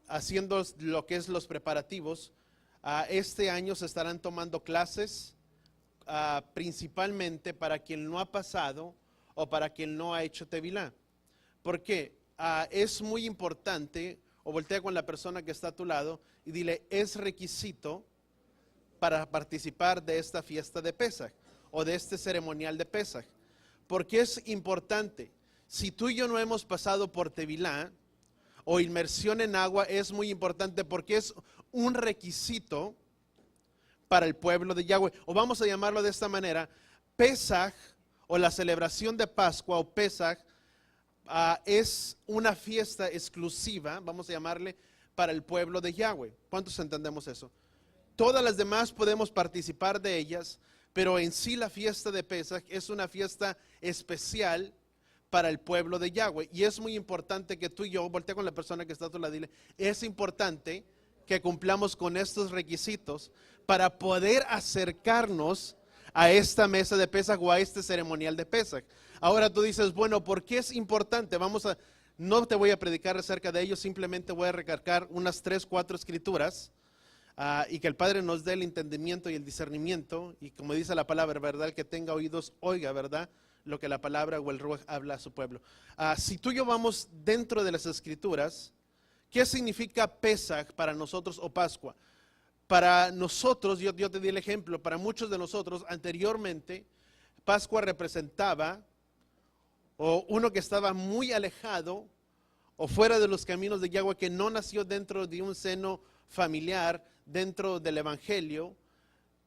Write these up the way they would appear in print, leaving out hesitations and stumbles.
haciendo lo que es los preparativos. Este año se estarán tomando clases principalmente para quien no ha pasado o para quien no ha hecho Tevilá. ¿Por qué? Es muy importante, o voltea con la persona que está a tu lado y dile, es requisito para participar de esta fiesta de Pesaj o de este ceremonial de Pesaj. Porque es importante. Si tú y yo no hemos pasado por Tevilá o inmersión en agua, es muy importante porque es un requisito para el pueblo de Yahweh. O vamos a llamarlo de esta manera, Pesaj o la celebración de Pascua o Pesaj es una fiesta exclusiva, vamos a llamarle, para el pueblo de Yahweh. ¿Cuántos entendemos eso? Todas las demás podemos participar de ellas, pero en sí la fiesta de Pesaj es una fiesta especial para el pueblo de Yahweh. Y es muy importante que tú y yo, voltea con la persona que está a tu lado, dile, es importante que cumplamos con estos requisitos para poder acercarnos a esta mesa de Pesaj o a este ceremonial de Pesaj. Ahora tú dices, bueno, ¿por qué es importante? No te voy a predicar acerca de ello, simplemente voy a recargar unas 3, 4 escrituras y que el Padre nos dé el entendimiento y el discernimiento, y como dice la palabra, ¿verdad? El que tenga oídos, oiga, ¿verdad? Lo que la palabra o el Ruaj habla a su pueblo. Si tú y yo vamos dentro de las escrituras, ¿qué significa Pesaj para nosotros o Pascua? Para nosotros, yo te di el ejemplo, para muchos de nosotros anteriormente, Pascua representaba o uno que estaba muy alejado o fuera de los caminos de Yahweh, que no nació dentro de un seno familiar, dentro del evangelio,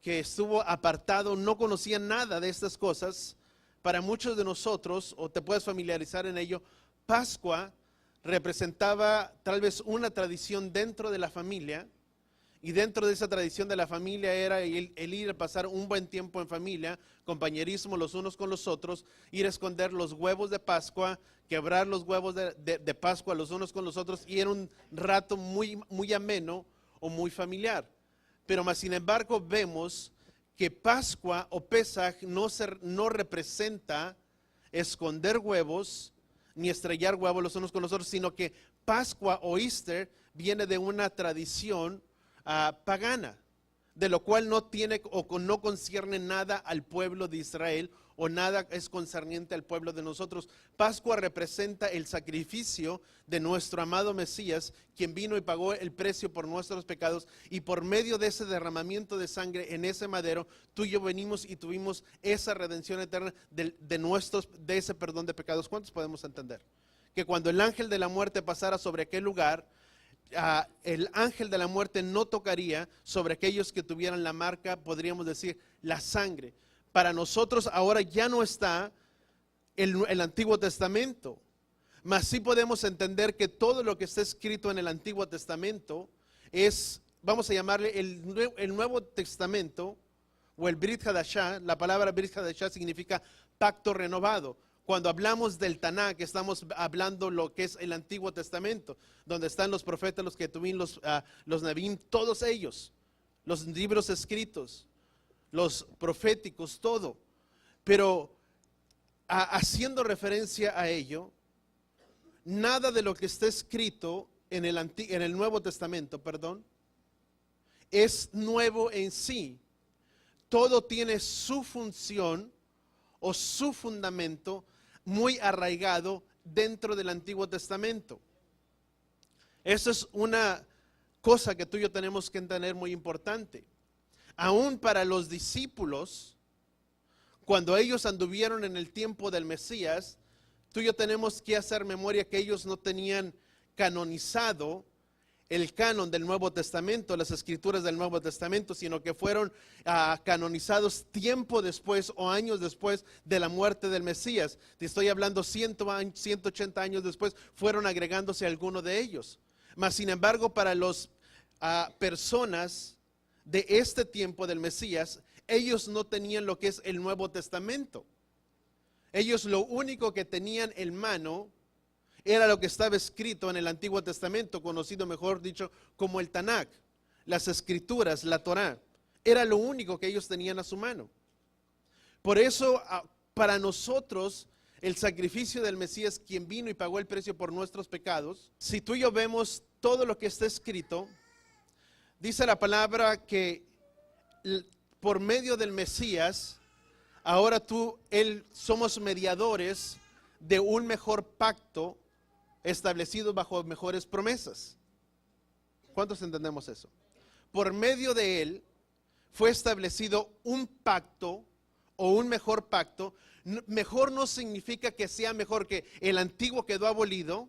que estuvo apartado, no conocía nada de estas cosas. Para muchos de nosotros, o te puedes familiarizar en ello, Pascua representaba tal vez una tradición dentro de la familia, y dentro de esa tradición de la familia era el ir a pasar un buen tiempo en familia, compañerismo los unos con los otros, ir a esconder los huevos de Pascua, quebrar los huevos de Pascua los unos con los otros, y era un rato muy, muy ameno o muy familiar. Pero más sin embargo vemos que Pascua o Pesaj no representa esconder huevos ni estrellar huevos los unos con los otros, sino que Pascua o Easter viene de una tradición pagana, de lo cual no tiene o no concierne nada al pueblo de Israel, o nada es concerniente al pueblo de nosotros. Pascua representa el sacrificio de nuestro amado Mesías, quien vino y pagó el precio por nuestros pecados, y por medio de ese derramamiento de sangre en ese madero, tú y yo venimos y tuvimos esa redención eterna de ese perdón de pecados. ¿Cuántos podemos entender? Que cuando el ángel de la muerte pasara sobre aquel lugar, el ángel de la muerte no tocaría sobre aquellos que tuvieran la marca, podríamos decir, la sangre. Para nosotros ahora ya no está el Antiguo Testamento, mas sí podemos entender que todo lo que está escrito en el Antiguo Testamento es, vamos a llamarle el Nuevo Testamento o el Brit Hadashah. La palabra Brit Hadashah significa pacto renovado. Cuando hablamos del Tanakh, estamos hablando lo que es el Antiguo Testamento, donde están los profetas, los Ketuvim, los Nebim, todos ellos, los libros escritos, los proféticos, todo. Pero haciendo referencia a ello, nada de lo que está escrito en el Nuevo Testamento, es nuevo en sí. Todo tiene su función o su fundamento muy arraigado dentro del Antiguo Testamento. Eso es una cosa que tú y yo tenemos que entender muy importante. Aún para los discípulos, cuando ellos anduvieron en el tiempo del Mesías, tú y yo tenemos que hacer memoria que ellos no tenían canonizado el canon del Nuevo Testamento, las escrituras del Nuevo Testamento, sino que fueron canonizados tiempo después o años después de la muerte del Mesías. Te estoy hablando 180 años después, fueron agregándose algunos de ellos. Mas sin embargo, para las personas de este tiempo del Mesías, ellos no tenían lo que es el Nuevo Testamento. Ellos lo único que tenían en mano era lo que estaba escrito en el Antiguo Testamento, conocido mejor dicho como el Tanakh, las escrituras, la Torá. Era lo único que ellos tenían a su mano. Por eso, para nosotros, el sacrificio del Mesías, quien vino y pagó el precio por nuestros pecados, si tú y yo vemos todo lo que está escrito, dice la palabra que por medio del Mesías, ahora él, somos mediadores de un mejor pacto establecido bajo mejores promesas. ¿Cuántos entendemos eso? Por medio de él fue establecido un pacto o un mejor pacto. Mejor no significa que sea mejor, que el antiguo quedó abolido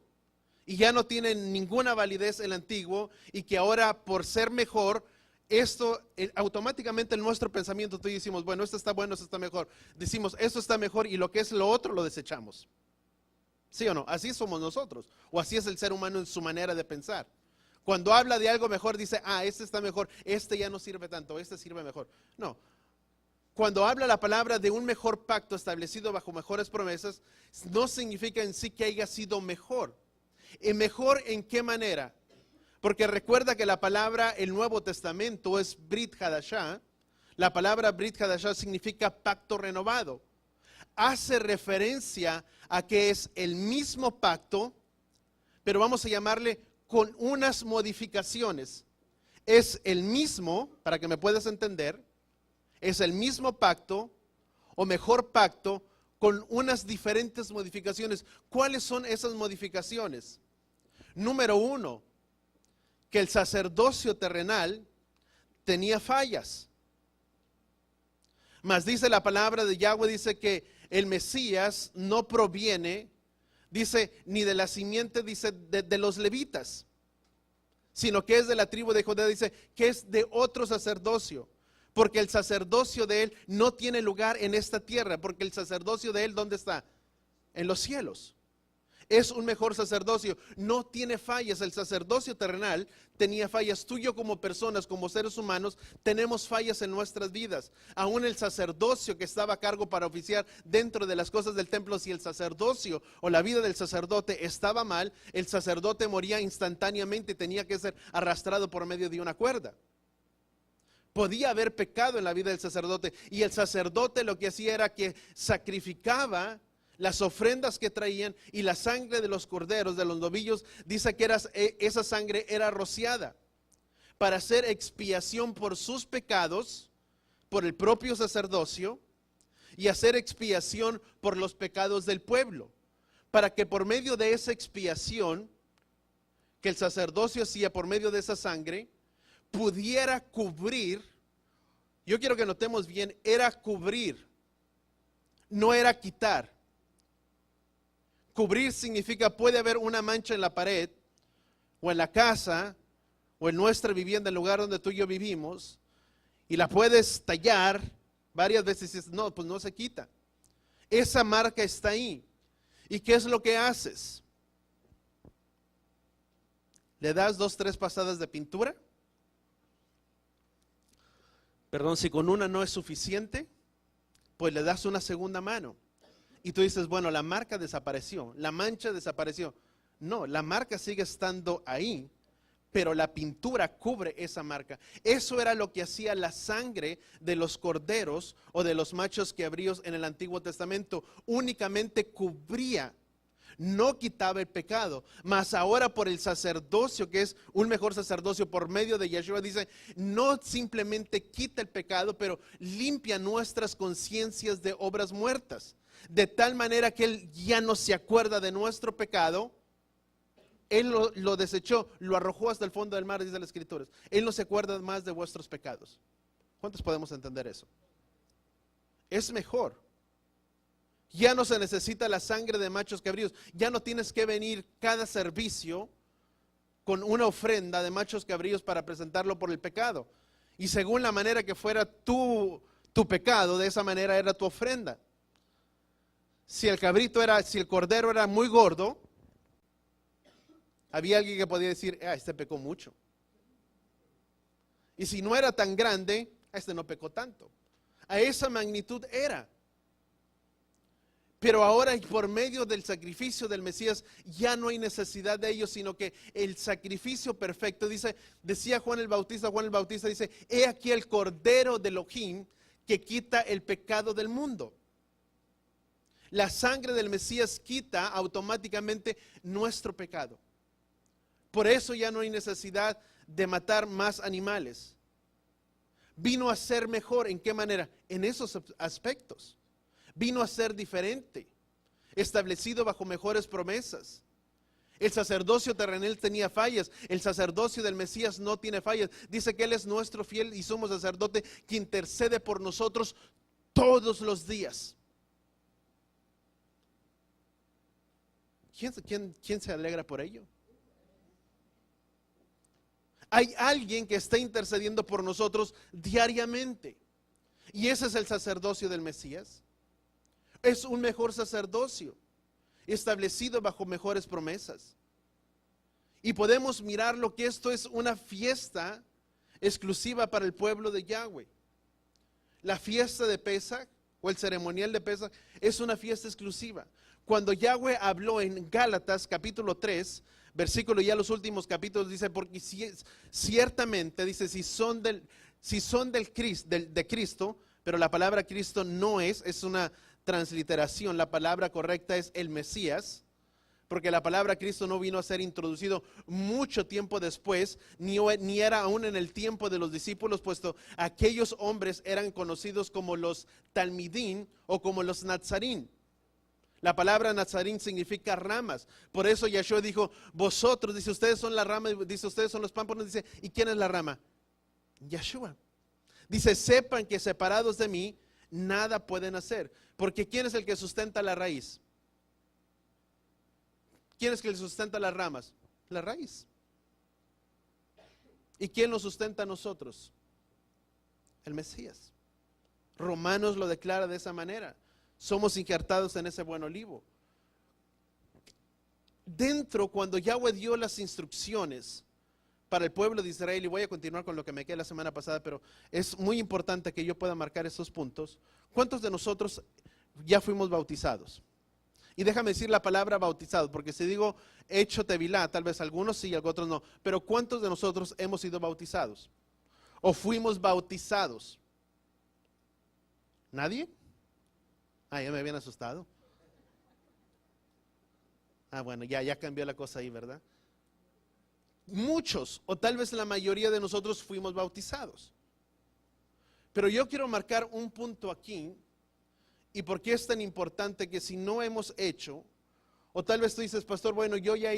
y ya no tiene ninguna validez el antiguo, y que ahora por ser mejor, esto automáticamente en nuestro pensamiento tú decimos, bueno, esto está bueno, esto está mejor. Decimos, esto está mejor, y lo que es lo otro lo desechamos. ¿Sí o no? Así somos nosotros, o así es el ser humano en su manera de pensar. Cuando habla de algo mejor dice, este está mejor, este ya no sirve tanto, este sirve mejor. No. Cuando habla la palabra de un mejor pacto establecido bajo mejores promesas, no significa en sí que haya sido mejor. ¿Y mejor en qué manera? Porque recuerda que la palabra, el Nuevo Testamento, es Brit Hadashah. La palabra Brit Hadashah significa pacto renovado. Hace referencia a que es el mismo pacto, pero vamos a llamarle con unas modificaciones. Es el mismo, para que me puedas entender, es el mismo pacto o mejor pacto con unas diferentes modificaciones. ¿Cuáles son esas modificaciones? Número 1, que el sacerdocio terrenal tenía fallas. Mas dice la palabra de Yahweh, dice que el Mesías no proviene, dice, ni de la simiente, dice, de los levitas, sino que es de la tribu de Judá, dice, que es de otro sacerdocio. Porque el sacerdocio de él no tiene lugar en esta tierra, porque el sacerdocio de él, ¿dónde está? En los cielos. Es un mejor sacerdocio, no tiene fallas. El sacerdocio terrenal tenía fallas. Tú y yo como personas, como seres humanos, tenemos fallas en nuestras vidas. Aún el sacerdocio que estaba a cargo para oficiar dentro de las cosas del templo, si el sacerdocio o la vida del sacerdote estaba mal, el sacerdote moría instantáneamente y tenía que ser arrastrado por medio de una cuerda. Podía haber pecado en la vida del sacerdote, y el sacerdote lo que hacía era que sacrificaba las ofrendas que traían, y la sangre de los corderos, de los novillos, dice que esa sangre era rociada para hacer expiación por sus pecados, por el propio sacerdocio, y hacer expiación por los pecados del pueblo, para que por medio de esa expiación que el sacerdocio hacía por medio de esa sangre, pudiera cubrir. Yo quiero que notemos bien, era cubrir, no era quitar. Cubrir significa, puede haber una mancha en la pared, o en la casa, o en nuestra vivienda, el lugar donde tú y yo vivimos, y la puedes tallar varias veces y dices, no, pues no se quita. Esa marca está ahí. ¿Y qué es lo que haces? ¿Le das 2, 3 pasadas de pintura? Perdón, si con una no es suficiente, pues le das una segunda mano. Y tú dices, bueno, la marca desapareció, la mancha desapareció. No, la marca sigue estando ahí, pero la pintura cubre esa marca. Eso era lo que hacía la sangre de los corderos o de los machos cabríos en el Antiguo Testamento. Únicamente cubría, no quitaba el pecado. Mas ahora por el sacerdocio, que es un mejor sacerdocio por medio de Yeshua, dice, no simplemente quita el pecado, pero limpia nuestras conciencias de obras muertas. De tal manera que Él ya no se acuerda de nuestro pecado. Él lo desechó, lo arrojó hasta el fondo del mar, dice las Escrituras. Él no se acuerda más de vuestros pecados. ¿Cuántos podemos entender eso? Es mejor. Ya no se necesita la sangre de machos cabríos. Ya no tienes que venir cada servicio con una ofrenda de machos cabríos para presentarlo por el pecado. Y según la manera que fuera tu pecado, de esa manera era tu ofrenda. Si el cordero era muy gordo, había alguien que podía decir, este pecó mucho. Y si no era tan grande, este no pecó tanto. A esa magnitud era. Pero ahora, por medio del sacrificio del Mesías, ya no hay necesidad de ello, sino que el sacrificio perfecto, decía Juan el Bautista dice, he aquí el Cordero de Elohim que quita el pecado del mundo. La sangre del Mesías quita automáticamente nuestro pecado. Por eso ya no hay necesidad de matar más animales. Vino a ser mejor. ¿En qué manera? En esos aspectos. Vino a ser diferente, establecido bajo mejores promesas. El sacerdocio terrenal tenía fallas, el sacerdocio del Mesías no tiene fallas. Dice que Él es nuestro fiel y sumo sacerdote que intercede por nosotros todos los días. ¿Quién se alegra por ello? Hay alguien que está intercediendo por nosotros diariamente. Y ese es el sacerdocio del Mesías. Es un mejor sacerdocio, establecido bajo mejores promesas. Y podemos mirar lo que esto es una fiesta exclusiva para el pueblo de Yahweh. La fiesta de Pesaj o el ceremonial de Pesaj es una fiesta exclusiva. Cuando Yahweh habló en Gálatas capítulo 3, versículo ya los últimos capítulos, dice, porque ciertamente, dice, si son de Cristo, pero la palabra Cristo no es una transliteración, la palabra correcta es el Mesías, porque la palabra Cristo no vino a ser introducido mucho tiempo después, ni era aún en el tiempo de los discípulos, puesto aquellos hombres eran conocidos como los talmidín o como los nazarín. La palabra nazarín significa ramas. Por eso Yahshua dijo, vosotros, dice, ustedes son la rama, dice, ustedes son los pámpanos, dice, ¿y quién es la rama? Yahshua. Dice, sepan que separados de mí, nada pueden hacer. Porque ¿quién es el que sustenta la raíz? ¿Quién es el que sustenta las ramas? La raíz. ¿Y quién nos sustenta a nosotros? El Mesías. Romanos lo declara de esa manera. Somos injertados en ese buen olivo. Dentro, cuando Yahweh dio las instrucciones para el pueblo de Israel, y voy a continuar con lo que me quedé la semana pasada, pero es muy importante que yo pueda marcar esos puntos. ¿Cuántos de nosotros ya fuimos bautizados? Y déjame decir la palabra bautizado, porque si digo hecho tevilá, tal vez algunos sí y otros no, pero ¿cuántos de nosotros hemos sido bautizados? ¿O fuimos bautizados? ¿Nadie? Ah, ya me habían asustado. Ah, bueno, ya cambió la cosa ahí, ¿verdad? Muchos, o tal vez la mayoría de nosotros fuimos bautizados. Pero yo quiero marcar un punto aquí, y por qué es tan importante que si no hemos hecho, o tal vez tú dices, pastor, bueno, yo ya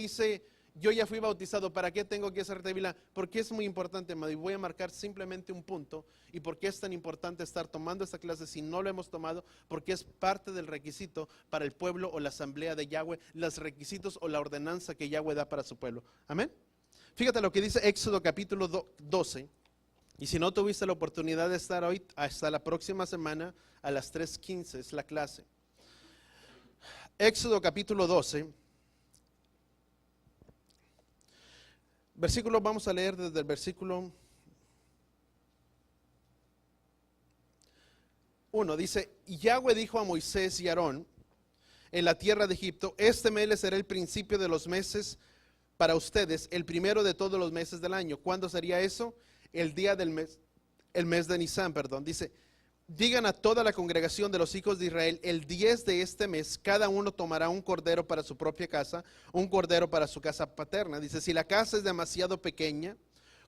fui bautizado, ¿para qué tengo que hacer tevilá? Porque es muy importante, y voy a marcar simplemente un punto, y por qué es tan importante estar tomando esta clase si no lo hemos tomado, porque es parte del requisito para el pueblo o la asamblea de Yahweh, los requisitos o la ordenanza que Yahweh da para su pueblo. Amén. Fíjate lo que dice Éxodo capítulo 12, y si no tuviste la oportunidad de estar hoy, hasta la próxima semana a las 3:15 es la clase. Éxodo capítulo 12, versículo, vamos a leer desde el versículo 1, dice, y Yahweh dijo a Moisés y Aarón en la tierra de Egipto, este mes será el principio de los meses para ustedes, el primero de todos los meses del año. ¿Cuándo sería eso? El día del mes, el mes de Nisan, perdón. Dice, digan a toda la congregación de los hijos de Israel, el 10 de este mes, cada uno tomará un cordero para su propia casa, un cordero para su casa paterna. Dice, si la casa es demasiado pequeña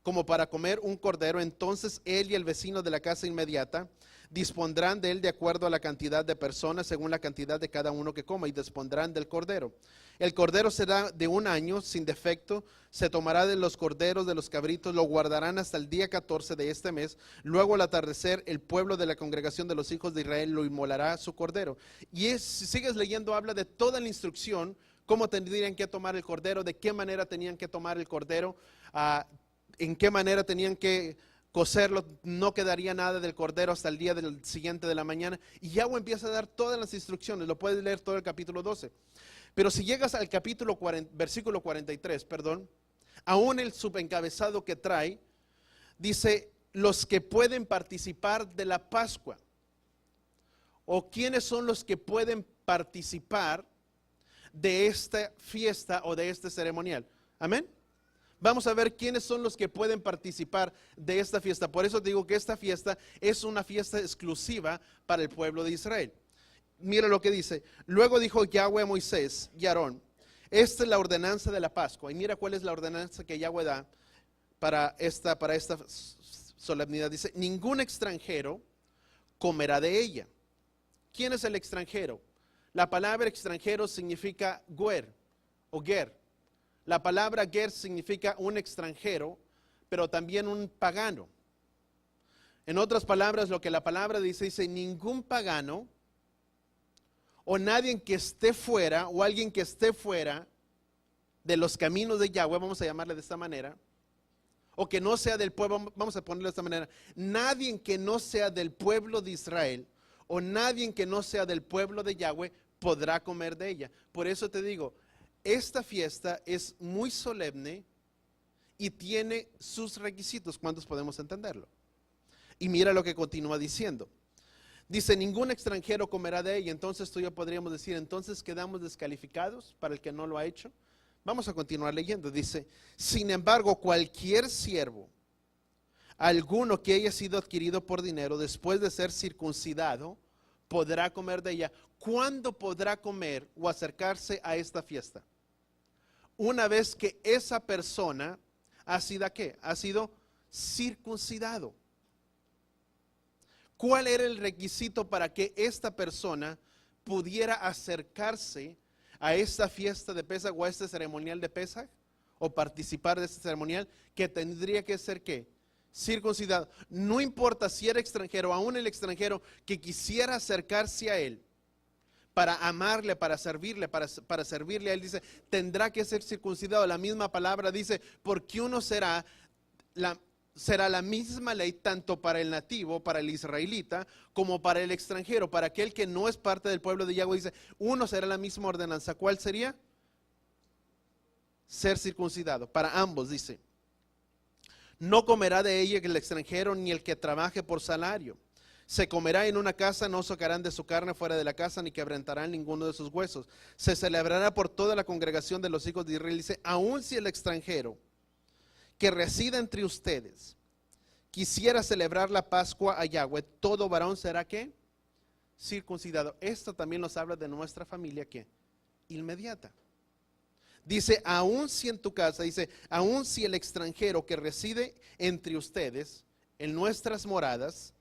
como para comer un cordero, entonces él y el vecino de la casa inmediata dispondrán de él de acuerdo a la cantidad de personas, según la cantidad de cada uno que coma, y dispondrán del cordero. El cordero será de 1 año, sin defecto, se tomará de los corderos, de los cabritos, lo guardarán hasta el día 14 de este mes. Luego al atardecer, el pueblo de la congregación de los hijos de Israel lo inmolará su cordero. Y si sigues leyendo, habla de toda la instrucción, cómo tendrían que tomar el cordero, de qué manera tenían que tomar el cordero, en qué manera tenían que cocerlo, no quedaría nada del cordero hasta el día del siguiente de la mañana. Y Yahweh empieza a dar todas las instrucciones, lo puedes leer todo el capítulo 12. Pero si llegas al capítulo 40, versículo 43, perdón, aún el subencabezado que trae, dice, los que pueden participar de la Pascua, o quiénes son los que pueden participar de esta fiesta o de este ceremonial. Amén. Vamos a ver quiénes son los que pueden participar de esta fiesta. Por eso digo que esta fiesta es una fiesta exclusiva para el pueblo de Israel. Mira lo que dice. Luego dijo Yahweh a Moisés y Aarón, Esta es la ordenanza de la Pascua. Y mira cuál es la ordenanza que Yahweh da para esta solemnidad. Dice, ningún extranjero comerá de ella. ¿Quién es el extranjero? La palabra extranjero significa guer o ger. La palabra ger significa un extranjero, pero también un pagano. En otras palabras, lo que la palabra dice, ningún pagano o nadie que esté fuera o alguien que esté fuera de los caminos de Yahweh, vamos a llamarle de esta manera, o que no sea del pueblo, vamos a ponerlo de esta manera, nadie que no sea del pueblo de Israel o nadie que no sea del pueblo de Yahweh podrá comer de ella. Por eso te digo, esta fiesta es muy solemne y tiene sus requisitos. ¿Cuántos podemos entenderlo? Y mira lo que continúa diciendo. Dice, ningún extranjero comerá de ella. Entonces tú y yo podríamos decir, entonces quedamos descalificados para el que no lo ha hecho. Vamos a continuar leyendo. Dice, sin embargo, cualquier siervo, alguno que haya sido adquirido por dinero después de ser circuncidado, podrá comer de ella. ¿Cuándo podrá comer o acercarse a esta fiesta? Una vez que esa persona ha sido, ¿qué? Ha sido circuncidado. ¿Cuál era el requisito para que esta persona pudiera acercarse a esta fiesta de Pesaj o a este ceremonial de Pesaj o participar de este ceremonial? Que tendría que ser ¿qué? Circuncidado. No importa si era extranjero, aún el extranjero que quisiera acercarse a él para amarle, para servirle, para servirle a él, dice, tendrá que ser circuncidado. La misma palabra dice, porque uno será la misma ley tanto para el nativo, para el israelita, como para el extranjero. Para aquel que no es parte del pueblo de Yahweh, dice, uno será la misma ordenanza. ¿Cuál sería? Ser circuncidado. Para ambos, dice. No comerá de ella el extranjero ni el que trabaje por salario. Se comerá en una casa, no sacarán de su carne fuera de la casa, ni quebrantarán ninguno de sus huesos. Se celebrará por toda la congregación de los hijos de Israel. Dice, aun si el extranjero que resida entre ustedes quisiera celebrar la Pascua a Yahweh, todo varón será ¿qué? Circuncidado. Esto también nos habla de nuestra familia ¿qué? Inmediata. Dice, aun si en tu casa, dice, aun si el extranjero que reside entre ustedes, en nuestras moradas,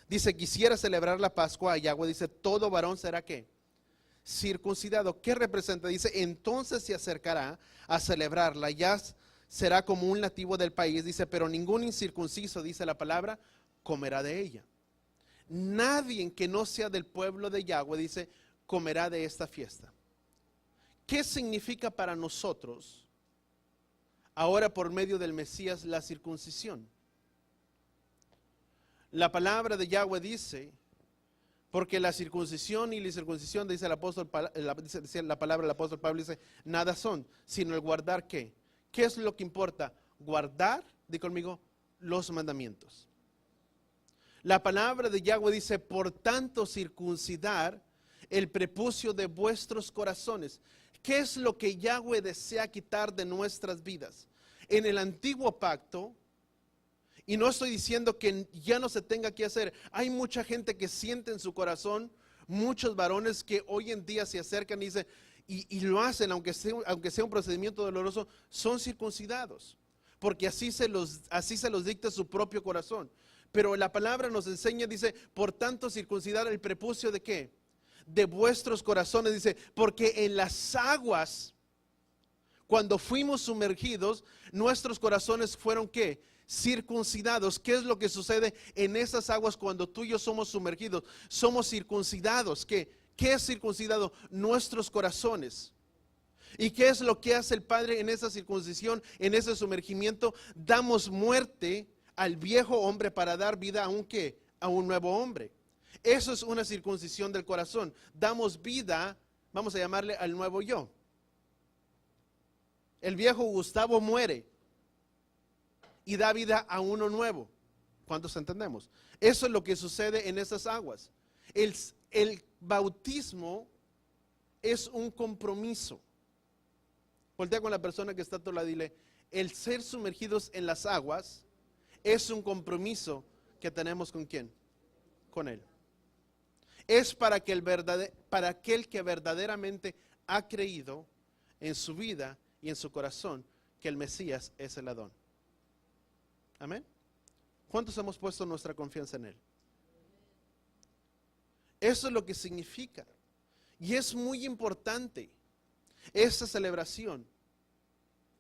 dice, quisiera celebrar la Pascua a Yahweh, dice, todo varón será ¿qué? Circuncidado. ¿Qué representa? Dice, entonces se acercará a celebrarla, ya será como un nativo del país, dice, pero ningún incircunciso, dice la palabra, comerá de ella. Nadie que no sea del pueblo de Yahweh, dice, comerá de esta fiesta. ¿Qué significa para nosotros ahora por medio del Mesías la circuncisión? La palabra de Yahweh dice, porque la circuncisión y la incircuncisión, dice el apóstol, dice la palabra del apóstol Pablo, dice, nada son, sino el guardar ¿qué? ¿Qué es lo que importa? Guardar, di conmigo, los mandamientos. La palabra de Yahweh dice, por tanto circuncidar el prepucio de vuestros corazones. ¿Qué es lo que Yahweh desea quitar de nuestras vidas? En el antiguo pacto, y no estoy diciendo que ya no se tenga que hacer, hay mucha gente que siente en su corazón, muchos varones que hoy en día se acercan y dicen, y lo hacen, aunque sea un procedimiento doloroso, son circuncidados, porque así se los dicta su propio corazón. Pero la palabra nos enseña, dice, por tanto circuncidar el prepucio de ¿qué? De vuestros corazones, dice, porque en las aguas, cuando fuimos sumergidos, nuestros corazones fueron ¿qué? Circuncidados. ¿Qué es lo que sucede en esas aguas cuando tú y yo somos sumergidos? Somos circuncidados. ¿Qué es circuncidado? Nuestros corazones. ¿Y qué es lo que hace el Padre en esa circuncisión, en ese sumergimiento? Damos muerte al viejo hombre para dar vida a un nuevo hombre. Eso es una circuncisión del corazón. Damos vida, vamos a llamarle al nuevo yo. El viejo Gustavo muere y da vida a uno nuevo. ¿Cuántos entendemos? Eso es lo que sucede en esas aguas. El bautismo es un compromiso. Voltea con la persona que está a tu lado y dile, el ser sumergidos en las aguas es un compromiso que tenemos ¿con quién? Con Él. Es para aquel que verdaderamente ha creído en su vida y en su corazón que el Mesías es el Adón. Amén. ¿Cuántos hemos puesto nuestra confianza en Él? Eso es lo que significa. Y es muy importante esta celebración,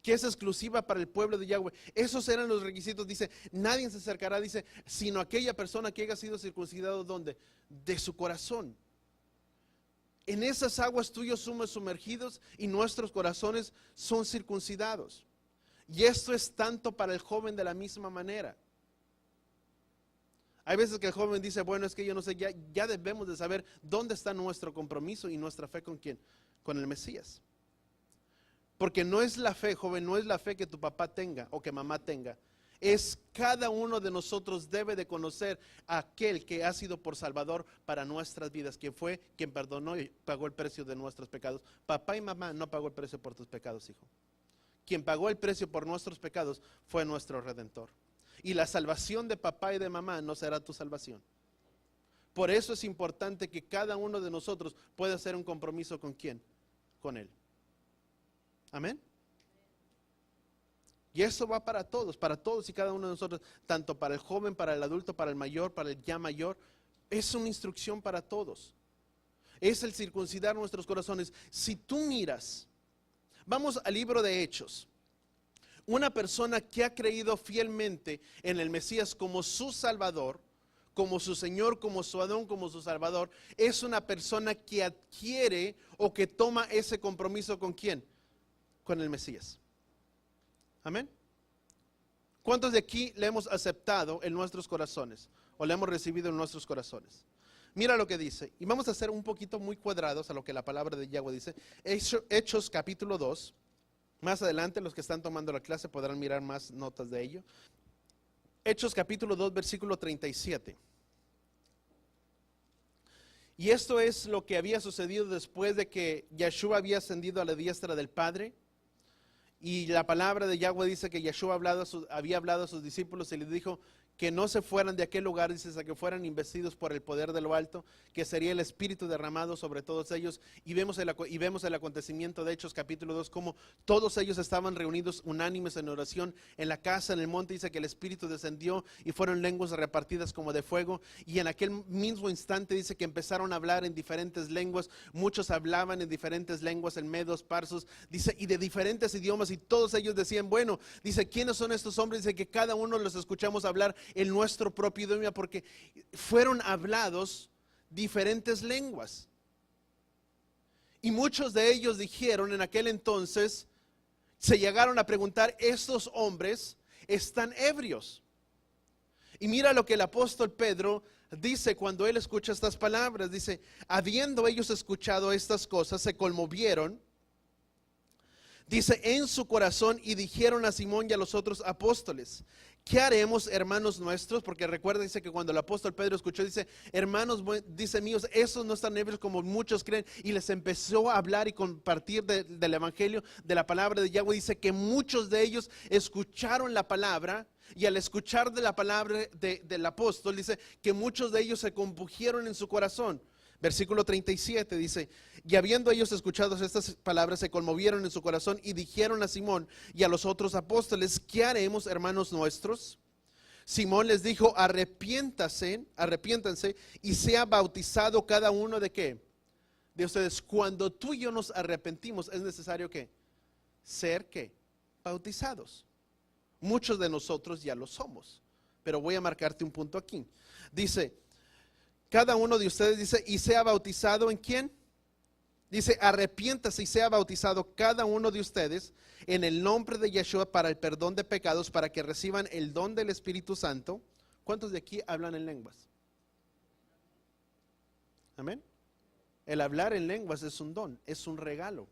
que es exclusiva para el pueblo de Yahweh. Esos eran los requisitos. Dice, nadie se acercará, dice, sino aquella persona que haya sido circuncidado, ¿dónde? De su corazón. En esas aguas tú y yo somos sumergidos y nuestros corazones son circuncidados. Y esto es tanto para el joven de la misma manera. Hay veces que el joven dice, bueno, es que yo no sé, ya debemos de saber dónde está nuestro compromiso y nuestra fe con quién, con el Mesías. Porque no es la fe, joven, no es la fe que tu papá tenga o que mamá tenga. Es cada uno de nosotros debe de conocer a aquel que ha sido por Salvador para nuestras vidas, quien fue quien perdonó y pagó el precio de nuestros pecados. Papá y mamá no pagó el precio por tus pecados, hijo. Quien pagó el precio por nuestros pecados fue nuestro Redentor. Y la salvación de papá y de mamá no será tu salvación. Por eso es importante que cada uno de nosotros pueda hacer un compromiso con quién, con Él. Amén. Y eso va para todos y cada uno de nosotros, tanto para el joven, para el adulto, para el mayor, para el ya mayor. Es una instrucción para todos. Es el circuncidar nuestros corazones. Si tú miras, vamos al libro de Hechos. Una persona que ha creído fielmente en el Mesías como su Salvador, como su Señor, como su Adón, como su Salvador, es una persona que adquiere o que toma ese compromiso ¿con quién? Con el Mesías. Amén. ¿Cuántos de aquí le hemos aceptado en nuestros corazones o le hemos recibido en nuestros corazones? Mira lo que dice, y vamos a hacer un poquito muy cuadrados a lo que la palabra de Yahweh dice. Hechos capítulo 2. Más adelante los que están tomando la clase podrán mirar más notas de ello. Hechos capítulo 2 versículo 37. Y esto es lo que había sucedido después de que Yeshua había ascendido a la diestra del Padre. Y la palabra de Yahweh dice que Yeshua había hablado a sus discípulos y les dijo que no se fueran de aquel lugar, dice, hasta que fueran investidos por el poder de lo alto, que sería el Espíritu derramado sobre todos ellos. Y vemos el acontecimiento de Hechos capítulo 2, como todos ellos estaban reunidos unánimes en oración en la casa, en el monte. Dice que el Espíritu descendió y fueron lenguas repartidas como de fuego. Y en aquel mismo instante dice que empezaron a hablar en diferentes lenguas. Muchos hablaban en diferentes lenguas, en medos, parsos, dice, y de diferentes idiomas. Y todos ellos decían, bueno, dice, ¿quiénes son estos hombres? Dice que cada uno los escuchamos hablar en nuestro propio idioma, porque fueron hablados diferentes lenguas. Y muchos de ellos dijeron en aquel entonces, se llegaron a preguntar, estos hombres están ebrios. Y mira lo que el apóstol Pedro dice cuando él escucha estas palabras. Dice, habiendo ellos escuchado estas cosas, se conmovieron, dice, en su corazón, y dijeron a Simón y a los otros apóstoles, ¿qué haremos, hermanos nuestros? Porque recuerda, dice que cuando el apóstol Pedro escuchó, dice, hermanos, dice míos, esos no están ebrios como muchos creen. Y les empezó a hablar y compartir del evangelio, de la palabra de Yahweh. Dice que muchos de ellos escucharon la palabra, y al escuchar de la palabra del apóstol, dice que muchos de ellos se compungieron en su corazón. Versículo 37 dice, y habiendo ellos escuchado estas palabras, se conmovieron en su corazón y dijeron a Simón y a los otros apóstoles, ¿qué haremos, hermanos nuestros? Simón les dijo, arrepiéntanse y sea bautizado cada uno de ¿qué? De ustedes. Cuando tú y yo nos arrepentimos, es necesario ¿qué? Ser ¿qué? Bautizados. Muchos de nosotros ya lo somos, pero voy a marcarte un punto aquí. Dice, cada uno de ustedes, dice, y sea bautizado ¿en quién? Dice, arrepiéntase y sea bautizado cada uno de ustedes en el nombre de Yeshua para el perdón de pecados, para que reciban el don del Espíritu Santo. ¿Cuántos de aquí hablan en lenguas? Amén. El hablar en lenguas es un don, es un regalo.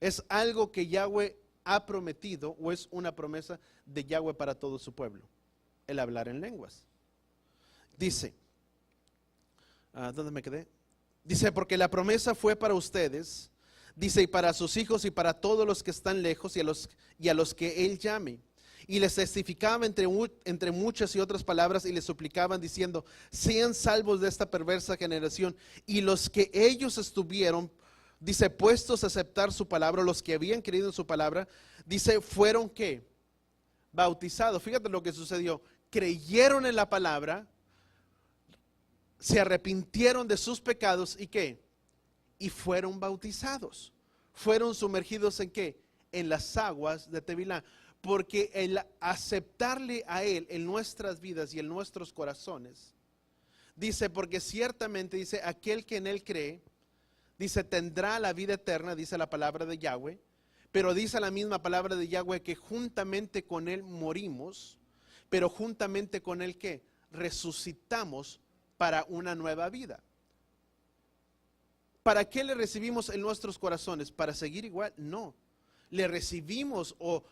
Es algo que Yahweh ha prometido, o es una promesa de Yahweh para todo su pueblo. El hablar en lenguas. Dice, ¿dónde me quedé? Dice, porque la promesa fue para ustedes, dice, y para sus hijos y para todos los que están lejos y a los que Él llame. Y les testificaba entre muchas y otras palabras y les suplicaban diciendo, sean salvos de esta perversa generación. Y los que ellos estuvieron Dice, puestos a aceptar su palabra, los que habían creído en su palabra, dice, fueron ¿qué? Bautizados. Fíjate lo que sucedió. Creyeron en la palabra, se arrepintieron de sus pecados y ¿qué? Y fueron bautizados. Fueron sumergidos en ¿qué? En las aguas de Tevilá. Porque el aceptarle a Él en nuestras vidas y en nuestros corazones, dice, porque ciertamente dice, aquel que en Él cree, dice, tendrá la vida eterna, dice la palabra de Yahweh, pero dice la misma palabra de Yahweh que juntamente con Él morimos, pero juntamente con Él ¿qué? Resucitamos para una nueva vida. ¿Para qué le recibimos en nuestros corazones? ¿Para seguir igual? No. Le recibimos o